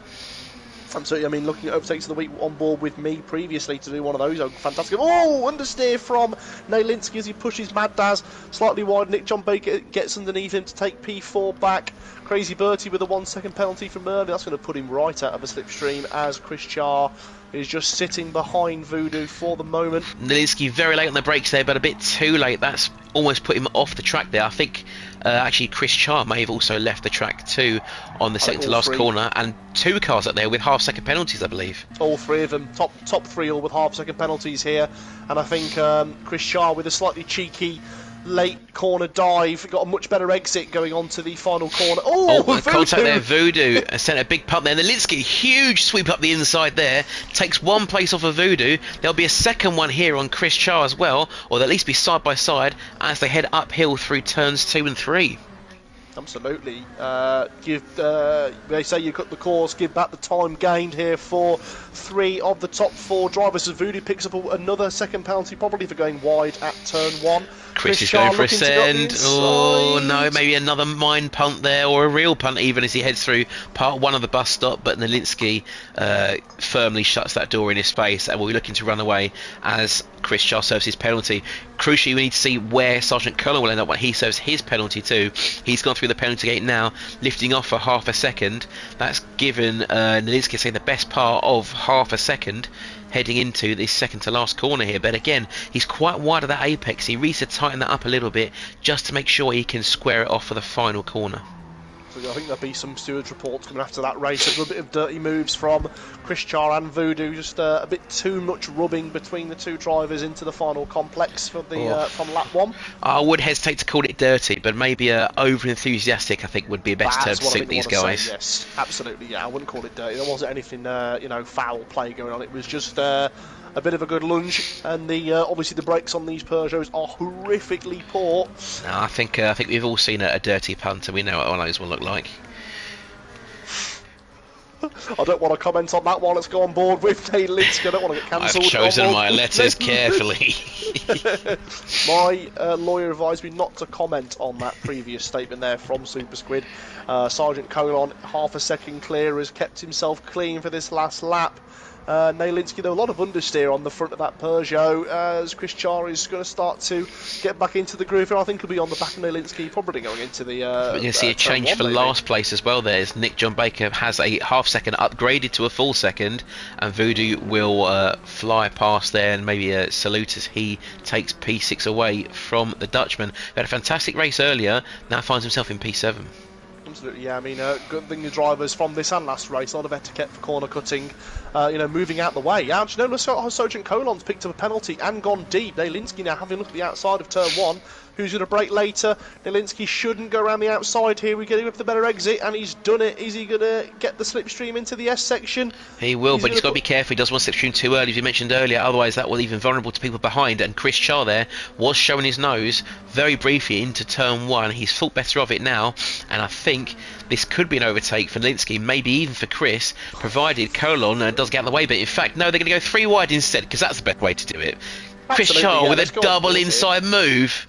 Absolutely, I mean, looking at overtakes of the week on board with me previously to do one of those. Oh, fantastic. Oh, understeer from Nalinsky as he pushes Mad Daz slightly wide. Nick John Baker gets underneath him to take P4 back. Crazy Bertie with a 1 second penalty from early. That's going to put him right out of a slipstream as Chris Charr is just sitting behind Voodoo for the moment. Nalinsky very late on the brakes there, but a bit too late. That's almost put him off the track there. I think actually Chris Charr may have also left the track too on the second to last corner, and 2 cars up there with half-second penalties, I believe. All 3 of them, top 3 all with half-second penalties here, and I think Chris Charr with a slightly cheeky late corner dive got a much better exit going on to the final corner. Oh, contact there. Voodoo sent a big pump there. Nalinsky, huge sweep up the inside there, takes 1 place off of Voodoo. There'll be a second one here on Chris Charr as well, or they'll at least be side by side as they head uphill through turns 2 and 3. Absolutely. They say you cut the course, give back the time gained here for 3 of the top 4 drivers. So Voodoo picks up another second penalty, probably for going wide at turn 1. Chris is going for a send. Oh no, maybe another mine punt there, or a real punt even as he heads through part 1 of the bus stop. But Nalinsky firmly shuts that door in his face and will be looking to run away as Chris Charr serves his penalty. Crucially, we need to see where Sergeant Cullen will end up when he serves his penalty too. He's gone through the penalty gate now, lifting off for half a second. That's given Nalinsky, say, the best part of half a second heading into this second to last corner here. But again, he's quite wide of that apex. He needs to tighten that up a little bit just to make sure he can square it off for the final corner. So I think there'll be some stewards reports coming after that race. A little bit of dirty moves from Chris Charr and Voodoo. Just a bit too much rubbing between the 2 drivers into the final complex for the from lap 1. I would hesitate to call it dirty, but maybe over enthusiastic I think would be a better term to suit these guys. Say, yes, absolutely. Yeah, I wouldn't call it dirty. There wasn't anything foul play going on. It was just a bit of a good lunge, and obviously the brakes on these Peugeots are horrifically poor. No, I think we've all seen a dirty punt, and we know what one of those will look like. I don't want to comment on that one. Let's go on board with Nalinsky. I don't want to get cancelled. I've chosen my letters carefully. My lawyer advised me not to comment on that previous statement there from SuperSquid. Sergeant Colon, half a second clear, has kept himself clean for this last lap. Nalinsky, though, a lot of understeer on the front of that Peugeot as Chris Charr is going to start to get back into the groove, and I think he'll be on the back of Nalinsky, probably going into the we're going to see a change for last place as well there, as Nick John Baker has a half second upgraded to a full second, and Voodoo will fly past there and maybe salute as he takes P6 away from the Dutchman. He had a fantastic race earlier, now finds himself in P7. Absolutely, yeah. I mean, good thing the drivers from this and last race, a lot of etiquette for corner cutting, moving out the way. Yeah, actually, no, Sergeant Colon's picked up a penalty and gone deep. Nalinsky now having a look at the outside of turn 1. Who's going to brake later? Nalinsky shouldn't go around the outside here. We get him with the better exit, and he's done it. Is he going to get the slipstream into the S section? He will, but he's got to be careful. He doesn't want to slipstream too early, as we mentioned earlier. Otherwise, that will leave him vulnerable to people behind. And Chris Charr there was showing his nose very briefly into turn 1. He's thought better of it now, and I think this could be an overtake for Nalinsky, maybe even for Chris, provided Colon does get out of the way. But in fact, no, they're going to go 3 wide instead, because that's the best way to do it. Chris Charr with a double inside move.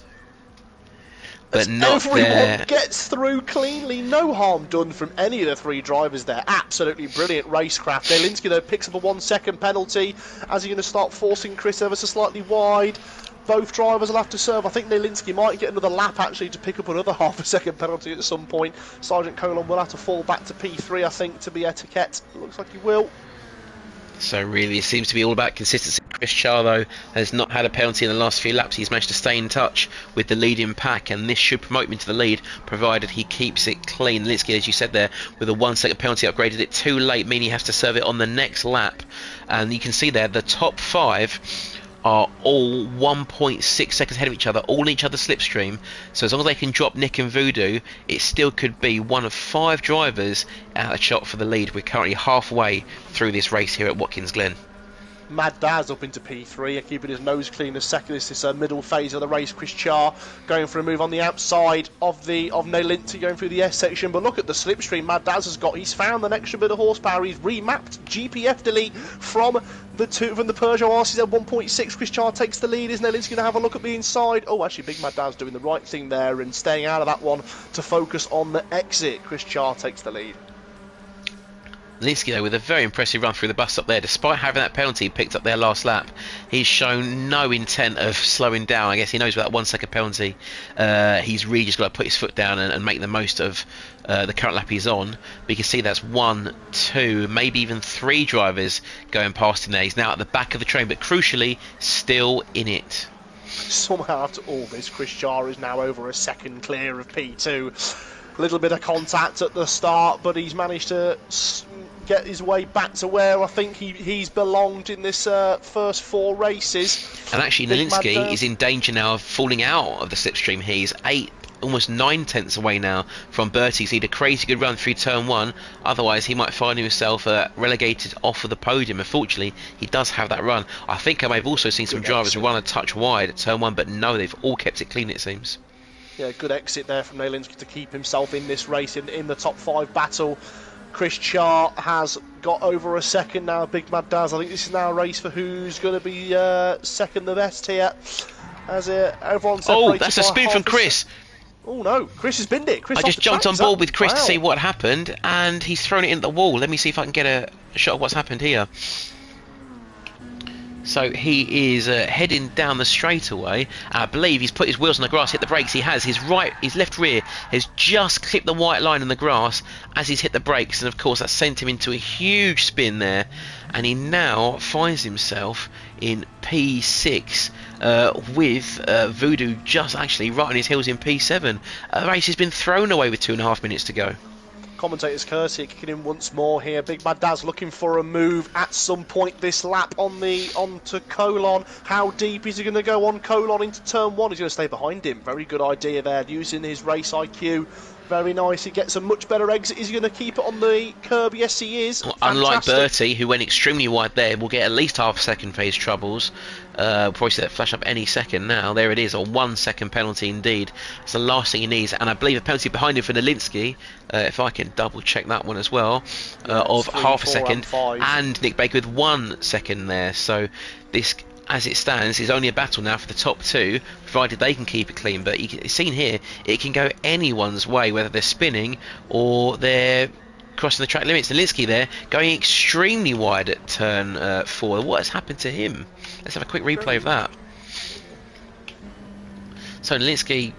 But not everyone there. Gets through cleanly, no harm done from any of the 3 drivers there. Absolutely brilliant racecraft. Nalinsky though picks up a 1 second penalty as he's going to start forcing Chris ever so slightly wide. both drivers will have to serve. I think Nielinski might get another lap actually to pick up another half a second penalty at some point. Sergeant Colon will have to fall back to P3, I think, to be etiquette. It looks like he will. So really it seems to be all about consistency. Chris Char though has not had a penalty in the last few laps. He's managed to stay in touch with the leading pack, and this should promote him into the lead provided he keeps it clean. Litsky, as you said there, with a 1 second penalty, upgraded it too late, meaning he has to serve it on the next lap. And you can see there the top 5 are all 1.6 seconds ahead of each other, all in each other's slipstream. So as long as they can drop Nick and Voodoo, it still could be one of 5 drivers out of shot for the lead. We're currently halfway through this race here at Watkins Glen. Mad Daz up into P3, keeping his nose clean as second. This middle phase of the race. Chris Char going for a move on the outside of Nielinski going through the S section. But look at the slipstream Mad Daz has got. He's found an extra bit of horsepower. He's remapped GPF delete from the Peugeot RCZ 1.6. Chris Char takes the lead. Is Nielinski going to have a look at the inside? Oh, actually, Big Mad Daz doing the right thing there and staying out of that one to focus on the exit. Chris Char takes the lead. Nielinski though with a very impressive run through the bus stop there, despite having that penalty picked up there last lap. He's shown no intent of slowing down. I guess he knows with that 1 second penalty he's really just got to put his foot down and make the most of the current lap he's on. But you can see that's 1, 2, maybe even 3 drivers going past him there. He's now at the back of the train, but crucially still in it. Somehow after all this, Chris Char is now over a second clear of P2. A little bit of contact at the start, but he's managed to get his way back to where I think he's belonged in this first 4 races. And actually Nielinski is in danger now of falling out of the slipstream. He's 8, almost 9 tenths away now from Bertie's. He had a crazy good run through turn 1, otherwise he might find himself relegated off of the podium. Unfortunately he does have that run. I think I may have also seen some drivers run a touch wide at turn 1, but no, they've all kept it clean it seems. Yeah, good exit there from Nielinski to keep himself in this race in the top 5 battle. Chris Char has got over a second now. Big Mad Daz, I think this is now a race for who's going to be second the best here. As everyone's oh, that's a spin from Chris. Oh no, Chris has binned it. Chris I just jumped on board with Chris to see what happened, and he's thrown it into the wall. Let me see if I can get a shot of what's happened here. So he is heading down the straightaway. I believe he's put his wheels on the grass, hit the brakes. He has. His left rear has just clipped the white line in the grass as he's hit the brakes, and of course that sent him into a huge spin there. And he now finds himself in P6 with Voodoo just actually right on his heels in P7. The race has been thrown away with 2.5 minutes to go. Commentator's courtesy kicking in once more here. Big Mad Daz looking for a move at some point this lap onto Colon. How deep is he going to go on Colon into turn 1? He's going to stay behind him. Very good idea there, using his race IQ. Very nice. He gets a much better exit. Is he going to keep it on the curb? Yes, he is. Well, unlike Bertie, who went extremely wide there, will get at least half a second for his troubles. Probably see that flash up any second now. There it is, a 1 second penalty indeed. It's the last thing he needs. And I believe a penalty behind him for Nielinski, if I can double check that one as well, of 3, half a second. And Nick Baker with 1 second there. So this, as it stands, is only a battle now for the top 2, provided they can keep it clean. But you've seen here, it can go anyone's way, whether they're spinning or they're crossing the track limits. Nielinski there going extremely wide at turn 4. What has happened to him? Let's have a quick replay of that. So Nielinski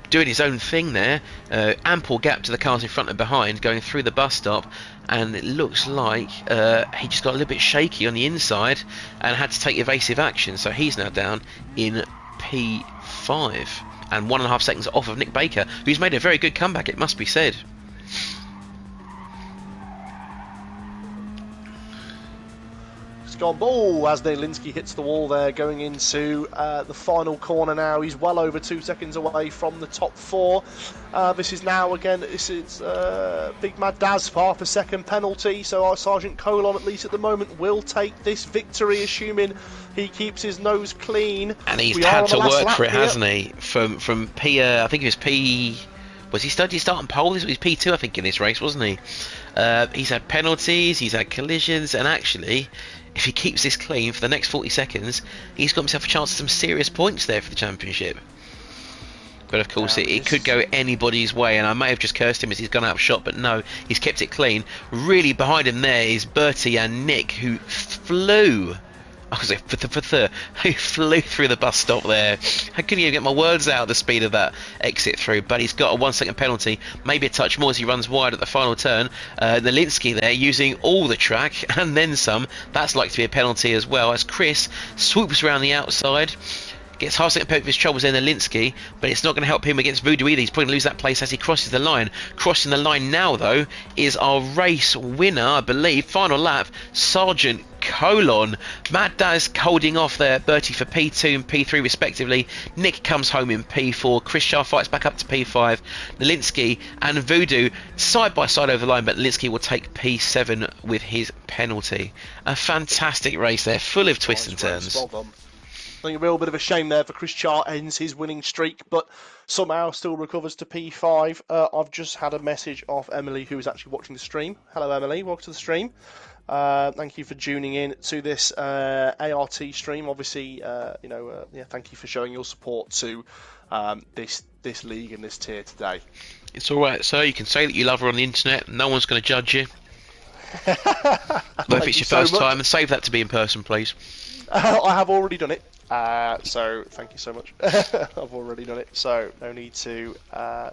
doing his own thing there, ample gap to the cars in front and behind, going through the bus stop, and it looks like he just got a little bit shaky on the inside and had to take evasive action. So he's now down in P5 and 1.5 seconds off of Nick Baker, who's made a very good comeback, it must be said. Gone. Oh, as Nielinski hits the wall there, going into the final corner now. He's well over 2 seconds away from the top 4. This is now, again, this is Big Mad Daz, half a second penalty. So our Sergeant Colon, at least at the moment, will take this victory, assuming he keeps his nose clean. And he's had to work for it, hasn't he? From P, I think it was P... Was he starting pole? This was P2, I think, in this race, wasn't he? He's had penalties, he's had collisions, and actually, if he keeps this clean for the next 40 seconds, he's got himself a chance at some serious points there for the championship. But of course, it could go anybody's way, and I may have just cursed him as he's gone out of shot, but no, he's kept it clean. Really behind him there is Bertie and Nick, who flew I was like, for the who flew through the bus stop there. I couldn't even get my words out, the speed of that exit through, but he's got a 1 second penalty, maybe a touch more as he runs wide at the final turn. Nalinsky there using all the track and then some. That's likely to be a penalty as well, as Chris swoops around the outside. Gets half second penalty for his troubles in Nalinsky, but it's not going to help him against Voodoo either. He's probably going to lose that place as he crosses the line. Crossing the line now, though, is our race winner, I believe. Final lap, Sergeant Colon. Mad Daz holding off there, Bertie for P2 and P3 respectively. Nick comes home in P4. Chris Shah fights back up to P5. Nalinsky and Voodoo side by side over the line, but Nalinsky will take P7 with his penalty. A fantastic race there, full of twists and turns. Well done. I think a real bit of a shame there for Chris Char ends his winning streak, but somehow still recovers to P5. I've just had a message off Emily, who is actually watching the stream. Hello, Emily. Welcome to the stream. Thank you for tuning in to this ART stream. Obviously, thank you for showing your support to this league and this tier today. It's all right, sir. You can say that you love her on the internet. No one's going to judge you. But if it's your first time, save that to be in person, please. I have already done it. So thank you so much. I've already done it, so no need to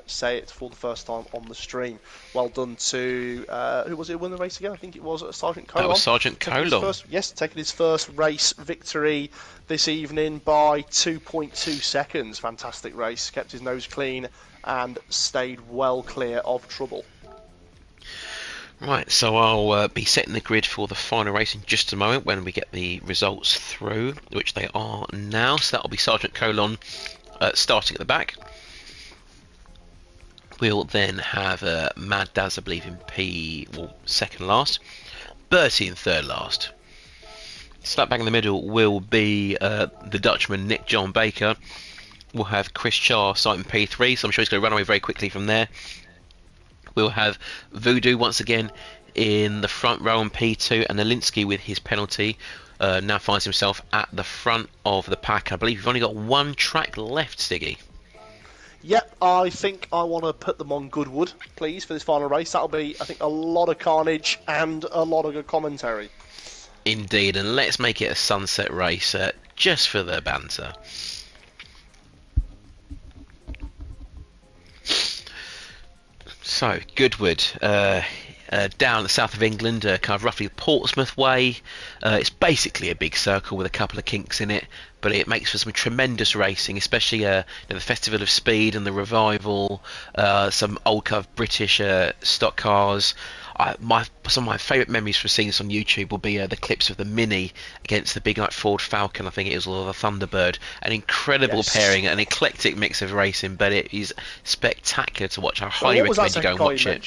say it for the first time on the stream. Well done to who was it who won the race again? I think it was Sergeant Colon. That was Sergeant Colon. Taking his first race victory this evening by 2.2 seconds. Fantastic race. Kept his nose clean and stayed well clear of trouble. Right, so I'll be setting the grid for the final race in just a moment when we get the results through, which they are now. So that'll be Sergeant Colon starting at the back. We'll then have Mad Daz, I believe, in second last. Bertie in third last. Slap back in the middle will be the Dutchman Nick John Baker. We'll have Chris Char starting P3, so I'm sure he's going to run away very quickly from there. We'll have Voodoo once again in the front row on P2, and Nalinsky with his penalty now finds himself at the front of the pack. I believe we've only got one track left, Stiggy. Yep, I think I want to put them on Goodwood, please, for this final race. That'll be, I think, a lot of carnage and a lot of good commentary. Indeed, and let's make it a sunset race just for the banter. So, Goodwood, down the south of England, kind of roughly Portsmouth way. It's basically a big circle with a couple of kinks in it, but it makes for some tremendous racing, especially the Festival of Speed and the Revival, some old kind of British stock cars. Some of my favourite memories from seeing this on YouTube will be the clips of the Mini against the big Ford Falcon, I think it is, or the Thunderbird. An incredible pairing, an eclectic mix of racing, but it is spectacular to watch. I highly recommend you go and watch it.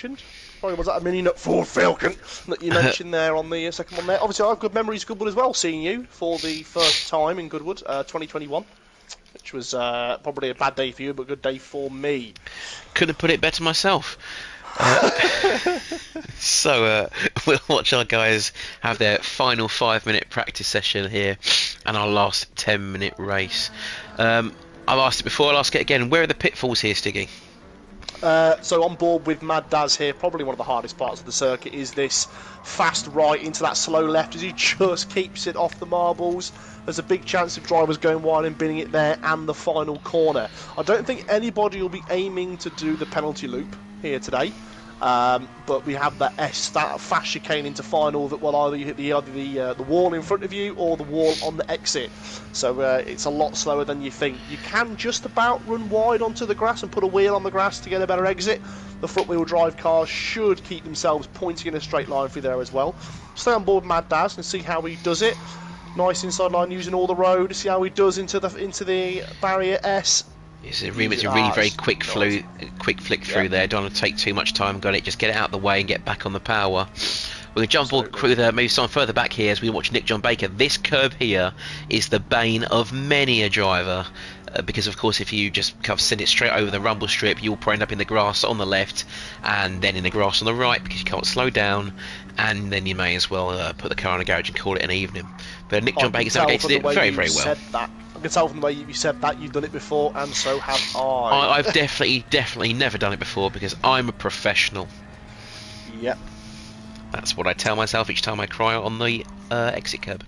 Sorry, was that a Mini Ford Falcon that you mentioned there on the second one there? Obviously, I have good memories of Goodwood as well, seeing you for the first time in Goodwood, 2021. Which was probably a bad day for you, but a good day for me. Couldn't have put it better myself. So we'll watch our guys have their final 5-minute practice session here and our last 10-minute race. I've asked it before, I'll ask it again. Where are the pitfalls here, Stiggy? So on board with Mad Daz here, probably one of the hardest parts of the circuit is this fast right into that slow left as he just keeps it off the marbles. There's a big chance of drivers going wide and binning it there and the final corner. I don't think anybody will be aiming to do the penalty loop here today. But we have that fast chicane into final that will either hit the wall in front of you or the wall on the exit. So it's a lot slower than you think. You can just about run wide onto the grass and put a wheel on the grass to get a better exit. The front wheel drive cars should keep themselves pointing in a straight line through there as well. Stay on board Mad Daz and see how he does it. Nice inside line using all the road. See how he does into the barrier S. It's a really very quick flick through there. Don't want to take too much time. Got it. Just get it out of the way and get back on the power. We're going to jump on through there, maybe someone further back here as we watch Nick John Baker. This curb here is the bane of many a driver. Because of course if you just kind of send it straight over the rumble strip, you'll probably end up in the grass on the left and then in the grass on the right because you can't slow down, and then you may as well put the car in a garage and call it an evening. But Nick John Baker's navigated it very well. I can tell from the way you said that you've done it before, and so have I. I've definitely never done it before because I'm a professional. Yep. That's what I tell myself each time I cry on the exit curb.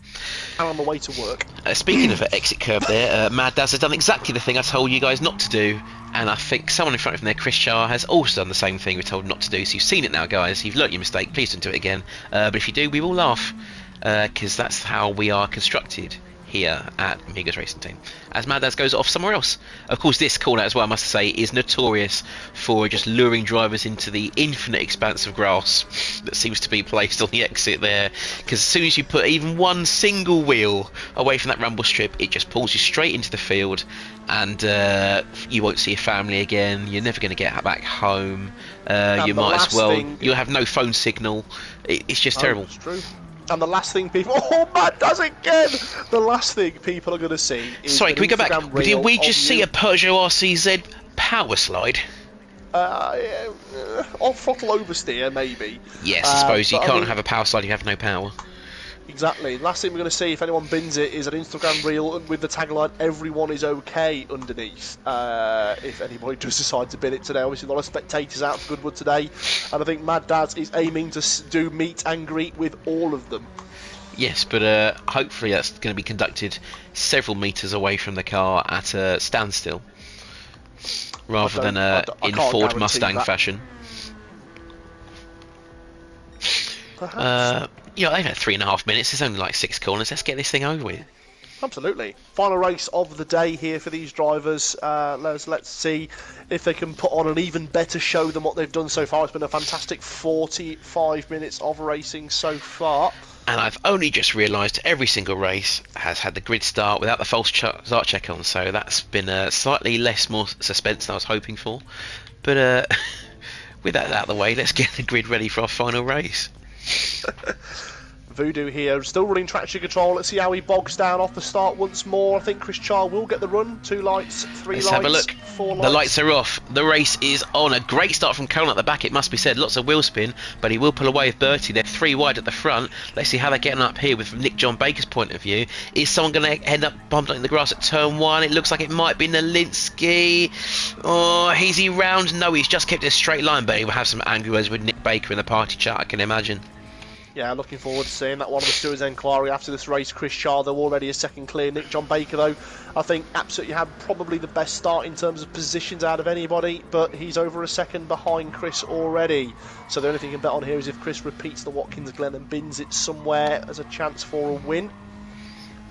And on the way to work. Speaking of exit curb there, Mad Daz has done exactly the thing I told you guys not to do, and I think someone in front of him there, Chris Char, has also done the same thing we're told not to do. So you've seen it now, guys. You've learnt your mistake. Please don't do it again. But if you do, we will laugh, because that's how we are constructed here at Amigos Racing Team, as Mad Daz goes off somewhere else. Of course, this call out as well, I must say, is notorious for just luring drivers into the infinite expanse of grass that seems to be placed on the exit there, because as soon as you put even one single wheel away from that rumble strip, it just pulls you straight into the field, and you won't see your family again. You're never going to get back home. You might as well, you'll have no phone signal. It's just terrible. It's true. And the last thing people... Oh, Matt does it again! The last thing people are going to see is... Sorry, can we go back? Did we just see a Peugeot RCZ power slide? Off throttle oversteer, maybe. Yes, I suppose you can't have a power slide if you have no power. Exactly. Last thing we're going to see, if anyone bins it, is an Instagram reel with the tagline, "Everyone is okay," underneath. If anybody does decide to bin it today. Obviously, a lot of spectators out for Goodwood today. And I think Mad Daz is aiming to do meet and greet with all of them. Yes, but hopefully that's going to be conducted several metres away from the car at a standstill, rather than in Ford Mustang fashion. Perhaps. Yeah, they've had 3.5 minutes. There's only like 6 corners. Let's get this thing over with. Absolutely. Final race of the day here for these drivers. Let's see if they can put on an even better show than what they've done so far. It's been a fantastic 45 minutes of racing so far. And I've only just realised every single race has had the grid start without the false start check on, so that's been slightly more suspense than I was hoping for. But with that out of the way, let's get the grid ready for our final race. Voodoo here, still running traction control. Let's see how he bogs down off the start once more. I think Chris Char will get the run. 2 lights, 3 Let's lights, have a look. 4 lights. The lights are off. The race is on. A great start from Colin at the back, it must be said. Lots of wheel spin, but he will pull away with Bertie. They're 3 wide at the front. Let's see how they're getting up here with Nick John Baker's point of view. Is someone going to end up bumping in the grass at turn 1? It looks like it might be Nalinsky. Oh, is he round? No, he's just kept a straight line, but he will have some angry words with Nick Baker in the party chat, I can imagine. Yeah, looking forward to seeing that one of the stewards' inquiry after this race. Chris Char, though, already a second clear. Nick John Baker, though, I think absolutely had probably the best start in terms of positions out of anybody, but he's over a second behind Chris already. So the only thing you can bet on here is if Chris repeats the Watkins Glen and bins it somewhere as a chance for a win.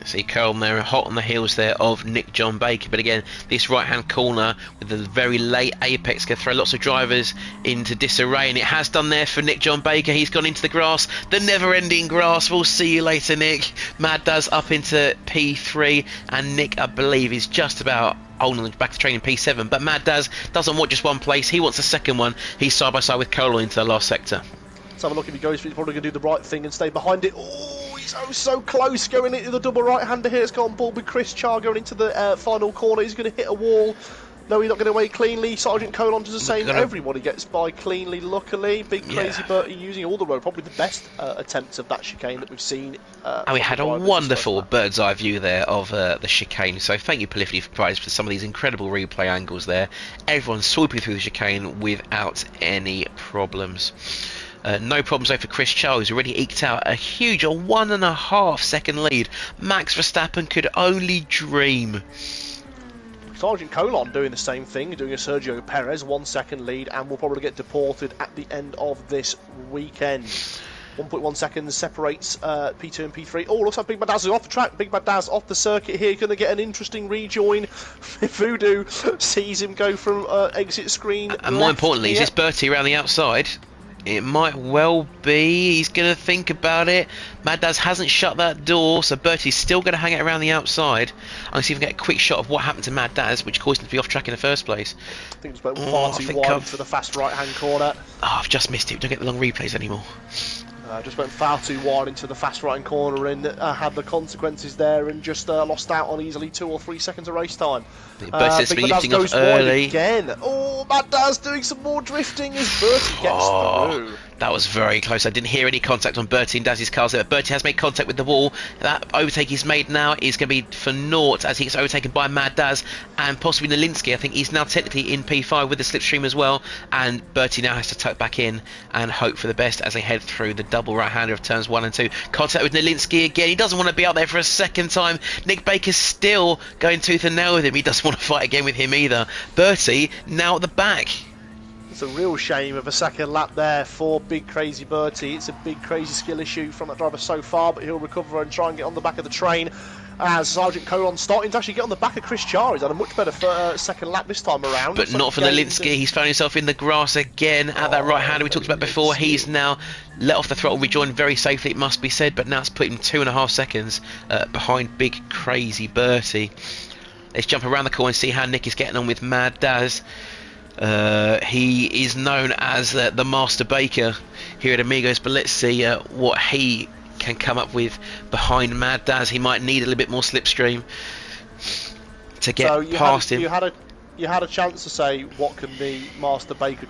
See Colm there hot on the heels there of Nick John Baker, but again this right hand corner with the very late apex can throw lots of drivers into disarray, and it has done there for Nick John Baker. He's gone into the grass, the never ending grass. We'll see you later, Nick. Mad Daz up into P3, and Nick I believe is just about holding the back to training P7, but Mad Daz doesn't want just one place, he wants a second one. He's side by side with Colin into the last sector. Let's have a look if he goes for it. He's probably going to do the right thing and stay behind it. Oh, he's so close going into the double right-hander here. It's got on board with Chris Char going into the final corner. He's going to hit a wall. No, he's not going to wait cleanly. Sergeant Colon does the same. Everybody gets by cleanly, luckily. Big Crazy Bertie using all the road. Probably the best attempts of that chicane that we've seen. And we had a wonderful bird's eye view there of the chicane. So thank you, Polyphony, for some of these incredible replay angles there. Everyone's swooping through the chicane without any problems. No problems though for Chris Char, who's already eked out a huge 1.5 second lead. Max Verstappen could only dream. Sergeant Colon doing the same thing, doing a Sergio Perez 1 second lead, and will probably get deported at the end of this weekend. 1.1 seconds separates P2 and P3. Oh, looks like Big Bad Daz is off the track. Big Bad Daz off the circuit here. Going to get an interesting rejoin. Voodoo sees him go from exit screen. And more importantly, is this Bertie around the outside? It might well be. He's going to think about it. Mad Daz hasn't shut that door, so Bertie's still going to hang it around the outside. I'm going to see if we can get a quick shot of what happened to Mad Daz, which caused him to be off track in the first place. I think it's about far too wide for the fast right-hand corner. Oh, I've just missed it. Don't get the long replays anymore. Just went far too wide into the fast right-hand corner and had the consequences there, and just lost out on easily 2 or 3 seconds of race time. Big Daz lifting off early. Again. Oh, Mad Daz doing some more drifting as Bertie gets through. That was very close. I didn't hear any contact on Bertie and Dazzy's cars there. Bertie has made contact with the wall. That overtake he's made now is going to be for naught as he gets overtaken by Mad Daz and possibly Nalinsky. I think he's now technically in P5 with the slipstream as well. And Bertie now has to tuck back in and hope for the best as they head through the double right-hander of turns 1 and 2. Contact with Nalinsky again. He doesn't want to be out there for a second time. Nick Baker's still going tooth and nail with him. He doesn't want to fight again with him either. Bertie now at the back. It's a real shame of a second lap there for Big Crazy Bertie. It's a big crazy skill issue from that driver so far, but he'll recover and try and get on the back of the train as Sergeant Colon starting to actually get on the back of Chris Char. He's had a much better second lap this time around. But not for Nalinsky. He's found himself in the grass again at that right-hander we talked about before. He's now let off the throttle, rejoined very safely, it must be said, but now it's put him 2.5 seconds behind Big Crazy Bertie. Let's jump around the corner and see how Nick is getting on with Mad Daz. He is known as the Master Baker here at Amigos, but let's see what he can come up with behind Mad Daz. He might need a little bit more slipstream to get past him. You had a chance to say what can the Master Baker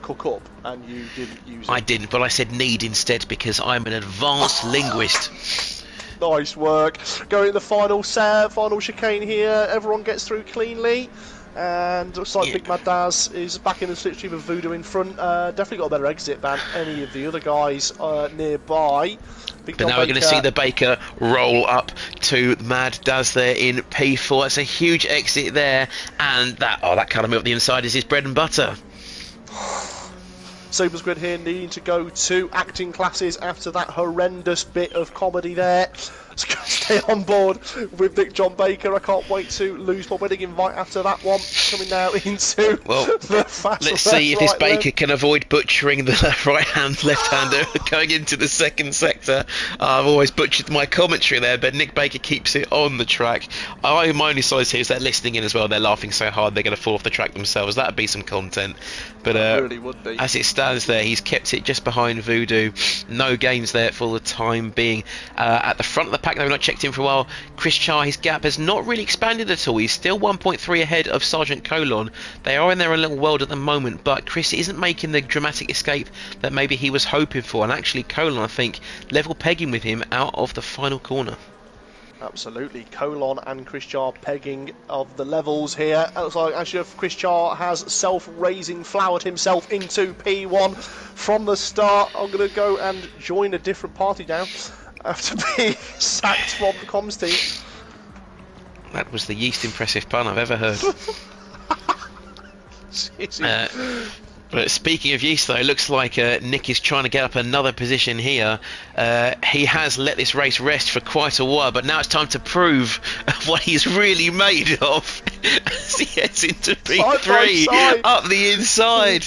cook up, and you didn't use it. I didn't, but I said need instead because I'm an advanced linguist. Nice work. Going to the final chicane here. Everyone gets through cleanly. And looks like Big Mad Daz is back in the slipstream of Voodoo in front. Definitely got a better exit than any of the other guys nearby. But now we're going to see the Baker roll up to Mad Daz there in P4. It's a huge exit there, and that kind of move up the inside is his bread and butter. SuperSquid here needing to go to acting classes after that horrendous bit of comedy there. Stay on board with Nick John Baker. I can't wait to lose my wedding invite after that one. Coming now into the fast let's see if this Baker can avoid butchering the left-hander going into the second sector. I've always butchered my commentary there, but Nick Baker keeps it on the track. My only solace here is they're listening in as well. They're laughing so hard they're going to fall off the track themselves. That would be some content. But really would be. As it stands there, he's kept it just behind Voodoo. No gains there for the time being. At the front of the pack, they've not checked in for a while. Chris Char, his gap has not really expanded at all. He's still 1.3 ahead of Sergeant Colon. They are in their own little world at the moment, but Chris isn't making the dramatic escape that maybe he was hoping for. And actually, Colon, I think, level pegging with him out of the final corner. Absolutely, Colon and Chris Char pegging of the levels here. It looks like actually Chris Char has self-raising flowered himself into P1 from the start. I'm going to go and join a different party now after being sacked from the comms team. That was the least impressive pun I've ever heard. But speaking of yeast, though, it looks like Nick is trying to get up another position here. He has let this race rest for quite a while, but now it's time to prove what he's really made of as he heads into P3 up the inside.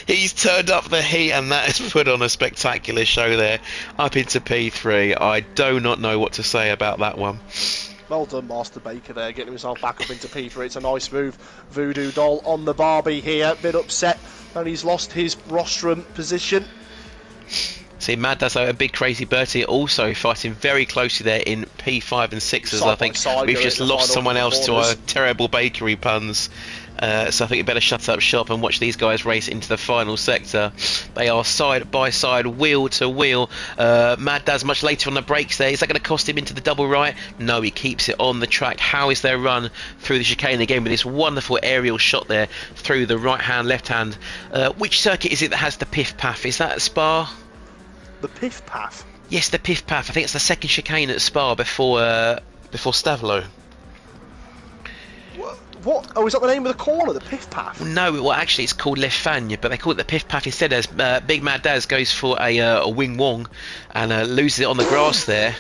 He's turned up the heat, and that has put on a spectacular show there up into P3. I do not know what to say about that one. Well done, Master Baker there, getting himself back up into P3. It's a nice move. Voodoo Doll on the Barbie here, a bit upset, and he's lost his rostrum position. See, Mad Daz and Big Crazy Bertie also fighting very closely there in P5 and 6s. I think we've just lost someone else to our terrible bakery puns. So I think we better shut up shop and watch these guys race into the final sector. They are side by side, wheel to wheel. Mad Daz much later on the brakes there. Is that going to cost him into the double right? No, he keeps it on the track. How is their run through the chicane again with this wonderful aerial shot there through the right hand, left hand? Which circuit is it that has the Piff Paff? Is that Spa? The Piff Paff? Yes, the Piff Paff. I think it's the second chicane at Spa before Stavelot. What? Oh, is that the name of the corner, the Piff Paff? No, well, actually, it's called Le Fagne, but they call it the Piff Paff instead, as Big Mad Daz goes for a wing wong and loses it on the grass there,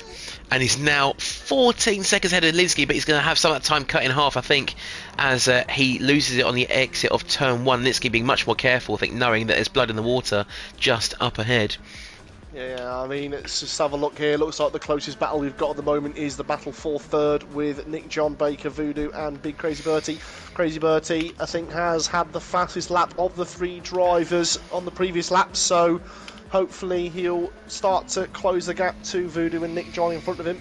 and he's now 14 seconds ahead of Linsky, but he's going to have some of that time cut in half, I think, as he loses it on the exit of turn 1. Linsky being much more careful, I think, knowing that there's blood in the water just up ahead. Yeah, I mean, let's just have a look here. Looks like the closest battle we've got at the moment is the battle for third with Nick John Baker, Voodoo and Big Crazy Bertie. Crazy Bertie, I think, has had the fastest lap of the 3 drivers on the previous lap, so hopefully he'll start to close the gap to Voodoo and Nick John in front of him.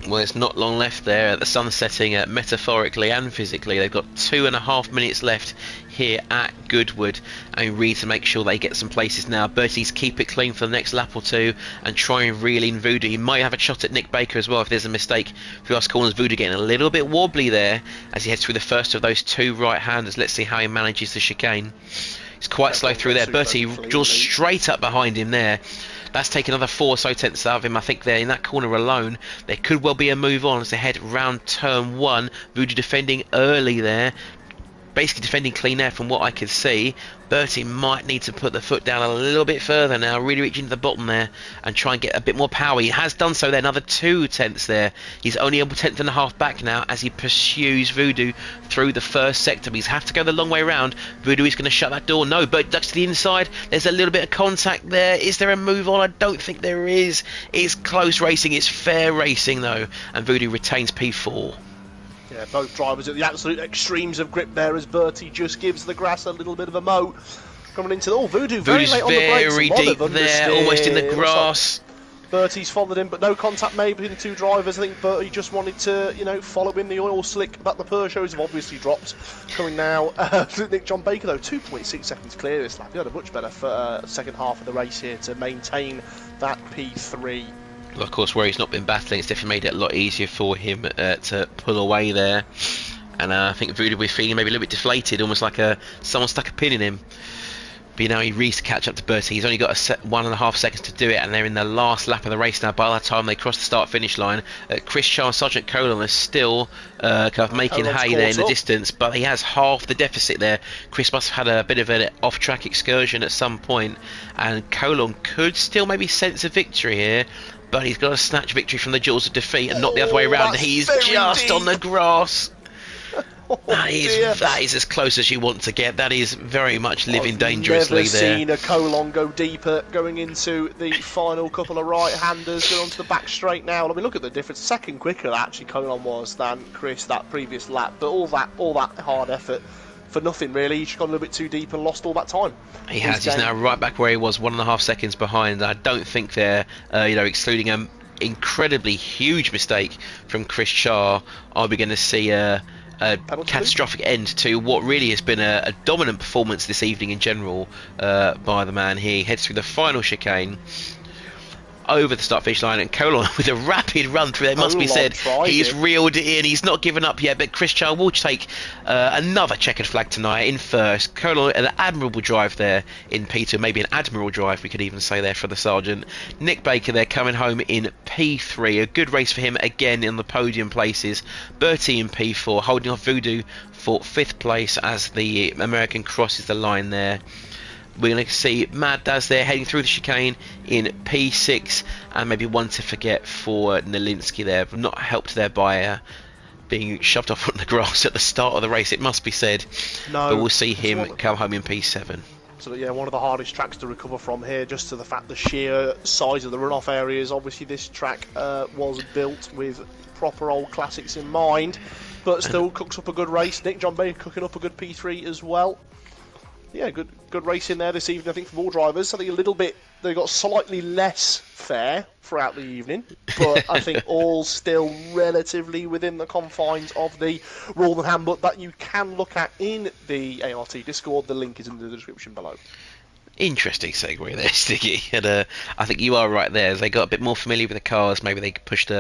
Well, it's not long left there. The sun's setting metaphorically and physically. They've got 2.5 minutes left here at Goodwood, and we need to make sure they get some places now. Bertie's keep it clean for the next lap or two and try and reel in Voodoo. He might have a shot at Nick Baker as well if there's a mistake through us corners. Voodoo getting a little bit wobbly there as he heads through the first of those two right-handers. Let's see how he manages the chicane. He's quite slow through there. Bertie draws straight up behind him there. That's taken another 4 or so tenths out of him. I think there in that corner alone there could well be a move on as they head round turn 1. Voodoo defending early there, basically defending clean air from what I can see. Bertie might need to put the foot down a little bit further now, really reach into the bottom there and try and get a bit more power. He has done so there, another 2 tenths there. He's only able 1.5 back now as he pursues Voodoo through the first sector. But he's have to go the long way round. Voodoo is going to shut that door. No, but ducks to the inside. There's a little bit of contact there. Is there a move on? I don't think there is. It's close racing. It's fair racing though, and Voodoo retains P4. Yeah, both drivers at the absolute extremes of grip there as Bertie just gives the grass a little bit of a moat. Coming into Voodoo very late on the brakes. Very deep there, almost in the grass. Bertie's followed him, but no contact made between the two drivers. I think Bertie just wanted to, follow in the oil slick that the Peugeots have obviously dropped. Coming now, Nick John Baker though, 2.6 seconds clear this lap. He had a much better second half of the race here to maintain that P3. Well, of course, where he's not been battling, it's definitely made it a lot easier for him to pull away there. And I think Voodoo was feeling maybe a little bit deflated, almost like someone stuck a pin in him. But now he needs to catch up to Bertie. He's only got 1.5 seconds to do it, and they're in the last lap of the race now. By the time they cross the start-finish line, Chris Charles, Sergeant Colon is still kind of making hay there in the distance, but he has half the deficit there. Chris must have had a bit of an off-track excursion at some point, and Colon could still maybe sense a victory here. But he's got to snatch victory from the jaws of defeat and not the other way around. He's just deep on the grass. That is as close as you want to get. That is very much living dangerously there. I've never seen a colon go deeper going into the final couple of right-handers. Going onto the back straight now. I mean, look at the difference. Second quicker actually colon was than Chris that previous lap. But all that hard effort for nothing really. He's gone a little bit too deep and lost all that time. He has. He's now right back where he was, 1.5 seconds behind. I don't think they're, excluding an incredibly huge mistake from Chris Char, are we going to see a catastrophic end to what really has been a dominant performance this evening in general by the man here. He heads through the final chicane over the start finish line, and Colon with a rapid run through there. It must be said, he's reeled it in. He's not given up yet, but Chris Child will take another checkered flag tonight in first. Colon, an admirable drive there in P2, maybe an admiral drive we could even say there for the sergeant. Nick Baker there coming home in P3, a good race for him again in the podium places. Bertie in P4, holding off Voodoo for 5th place as the American crosses the line there. We're going to see Mad Daz there heading through the chicane in P6, and maybe one to forget for Nalinsky there, not helped there by being shoved off on the grass at the start of the race, it must be said. No, but we'll see him come home in P7. So yeah, one of the hardest tracks to recover from here, just to the fact the sheer size of the runoff areas. Obviously this track was built with proper old classics in mind, but still cooks up a good race. Nick John Baker cooking up a good P3 as well. Yeah, good race in there this evening, I think, from all drivers. I think they got slightly less fair throughout the evening, but I think all still relatively within the confines of the rule and handbook that you can look at in the ART Discord. The link is in the description below. Interesting segue there, Stiggy. And I think you are right there. As they got a bit more familiar with the cars, maybe they pushed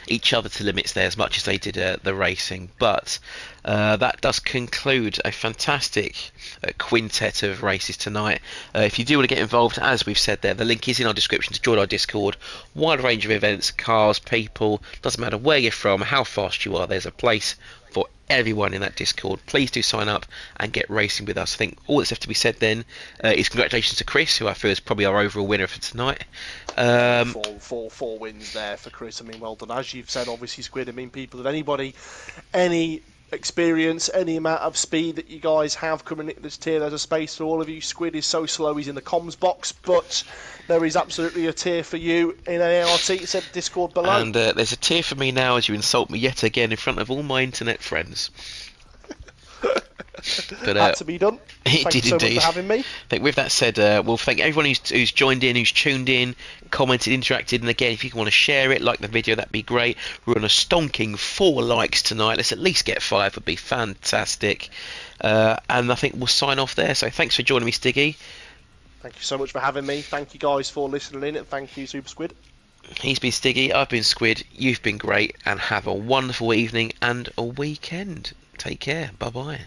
each other to limits there as much as they did the racing. But that does conclude a fantastic quintet of races tonight. If you do want to get involved, as we've said there, the link is in our description to join our Discord. Wide range of events, cars, people, doesn't matter where you're from, how fast you are, there's a place for everyone in that Discord. Please do sign up and get racing with us. I think all that's left to be said then is congratulations to Chris, who I feel is probably our overall winner for tonight. Four wins there for Chris. I mean, well done. As you've said, obviously, Squid, I mean, people, if anybody, any experience, any amount of speed that you guys have coming into this tier, there's a space for all of you. Squid is so slow, he's in the comms box, but there is absolutely a tier for you in ART. It said Discord below. And there's a tier for me now as you insult me yet again in front of all my internet friends. But Had to be done. it Thank did you so much indeed. for having me. I think with that said, we'll thank everyone who's joined in, who's tuned in, commented, interacted, and again, if you want to share it, like the video, that'd be great. We're on a stonking 4 likes tonight. Let's at least get 5. Would be fantastic. And I think we'll sign off there. So thanks for joining me, Stiggy. Thank you so much for having me. Thank you guys for listening in, and thank you, SuperSquid. He's been Stiggy, I've been Squid. You've been great, and have a wonderful evening and a weekend. Take care. Bye bye.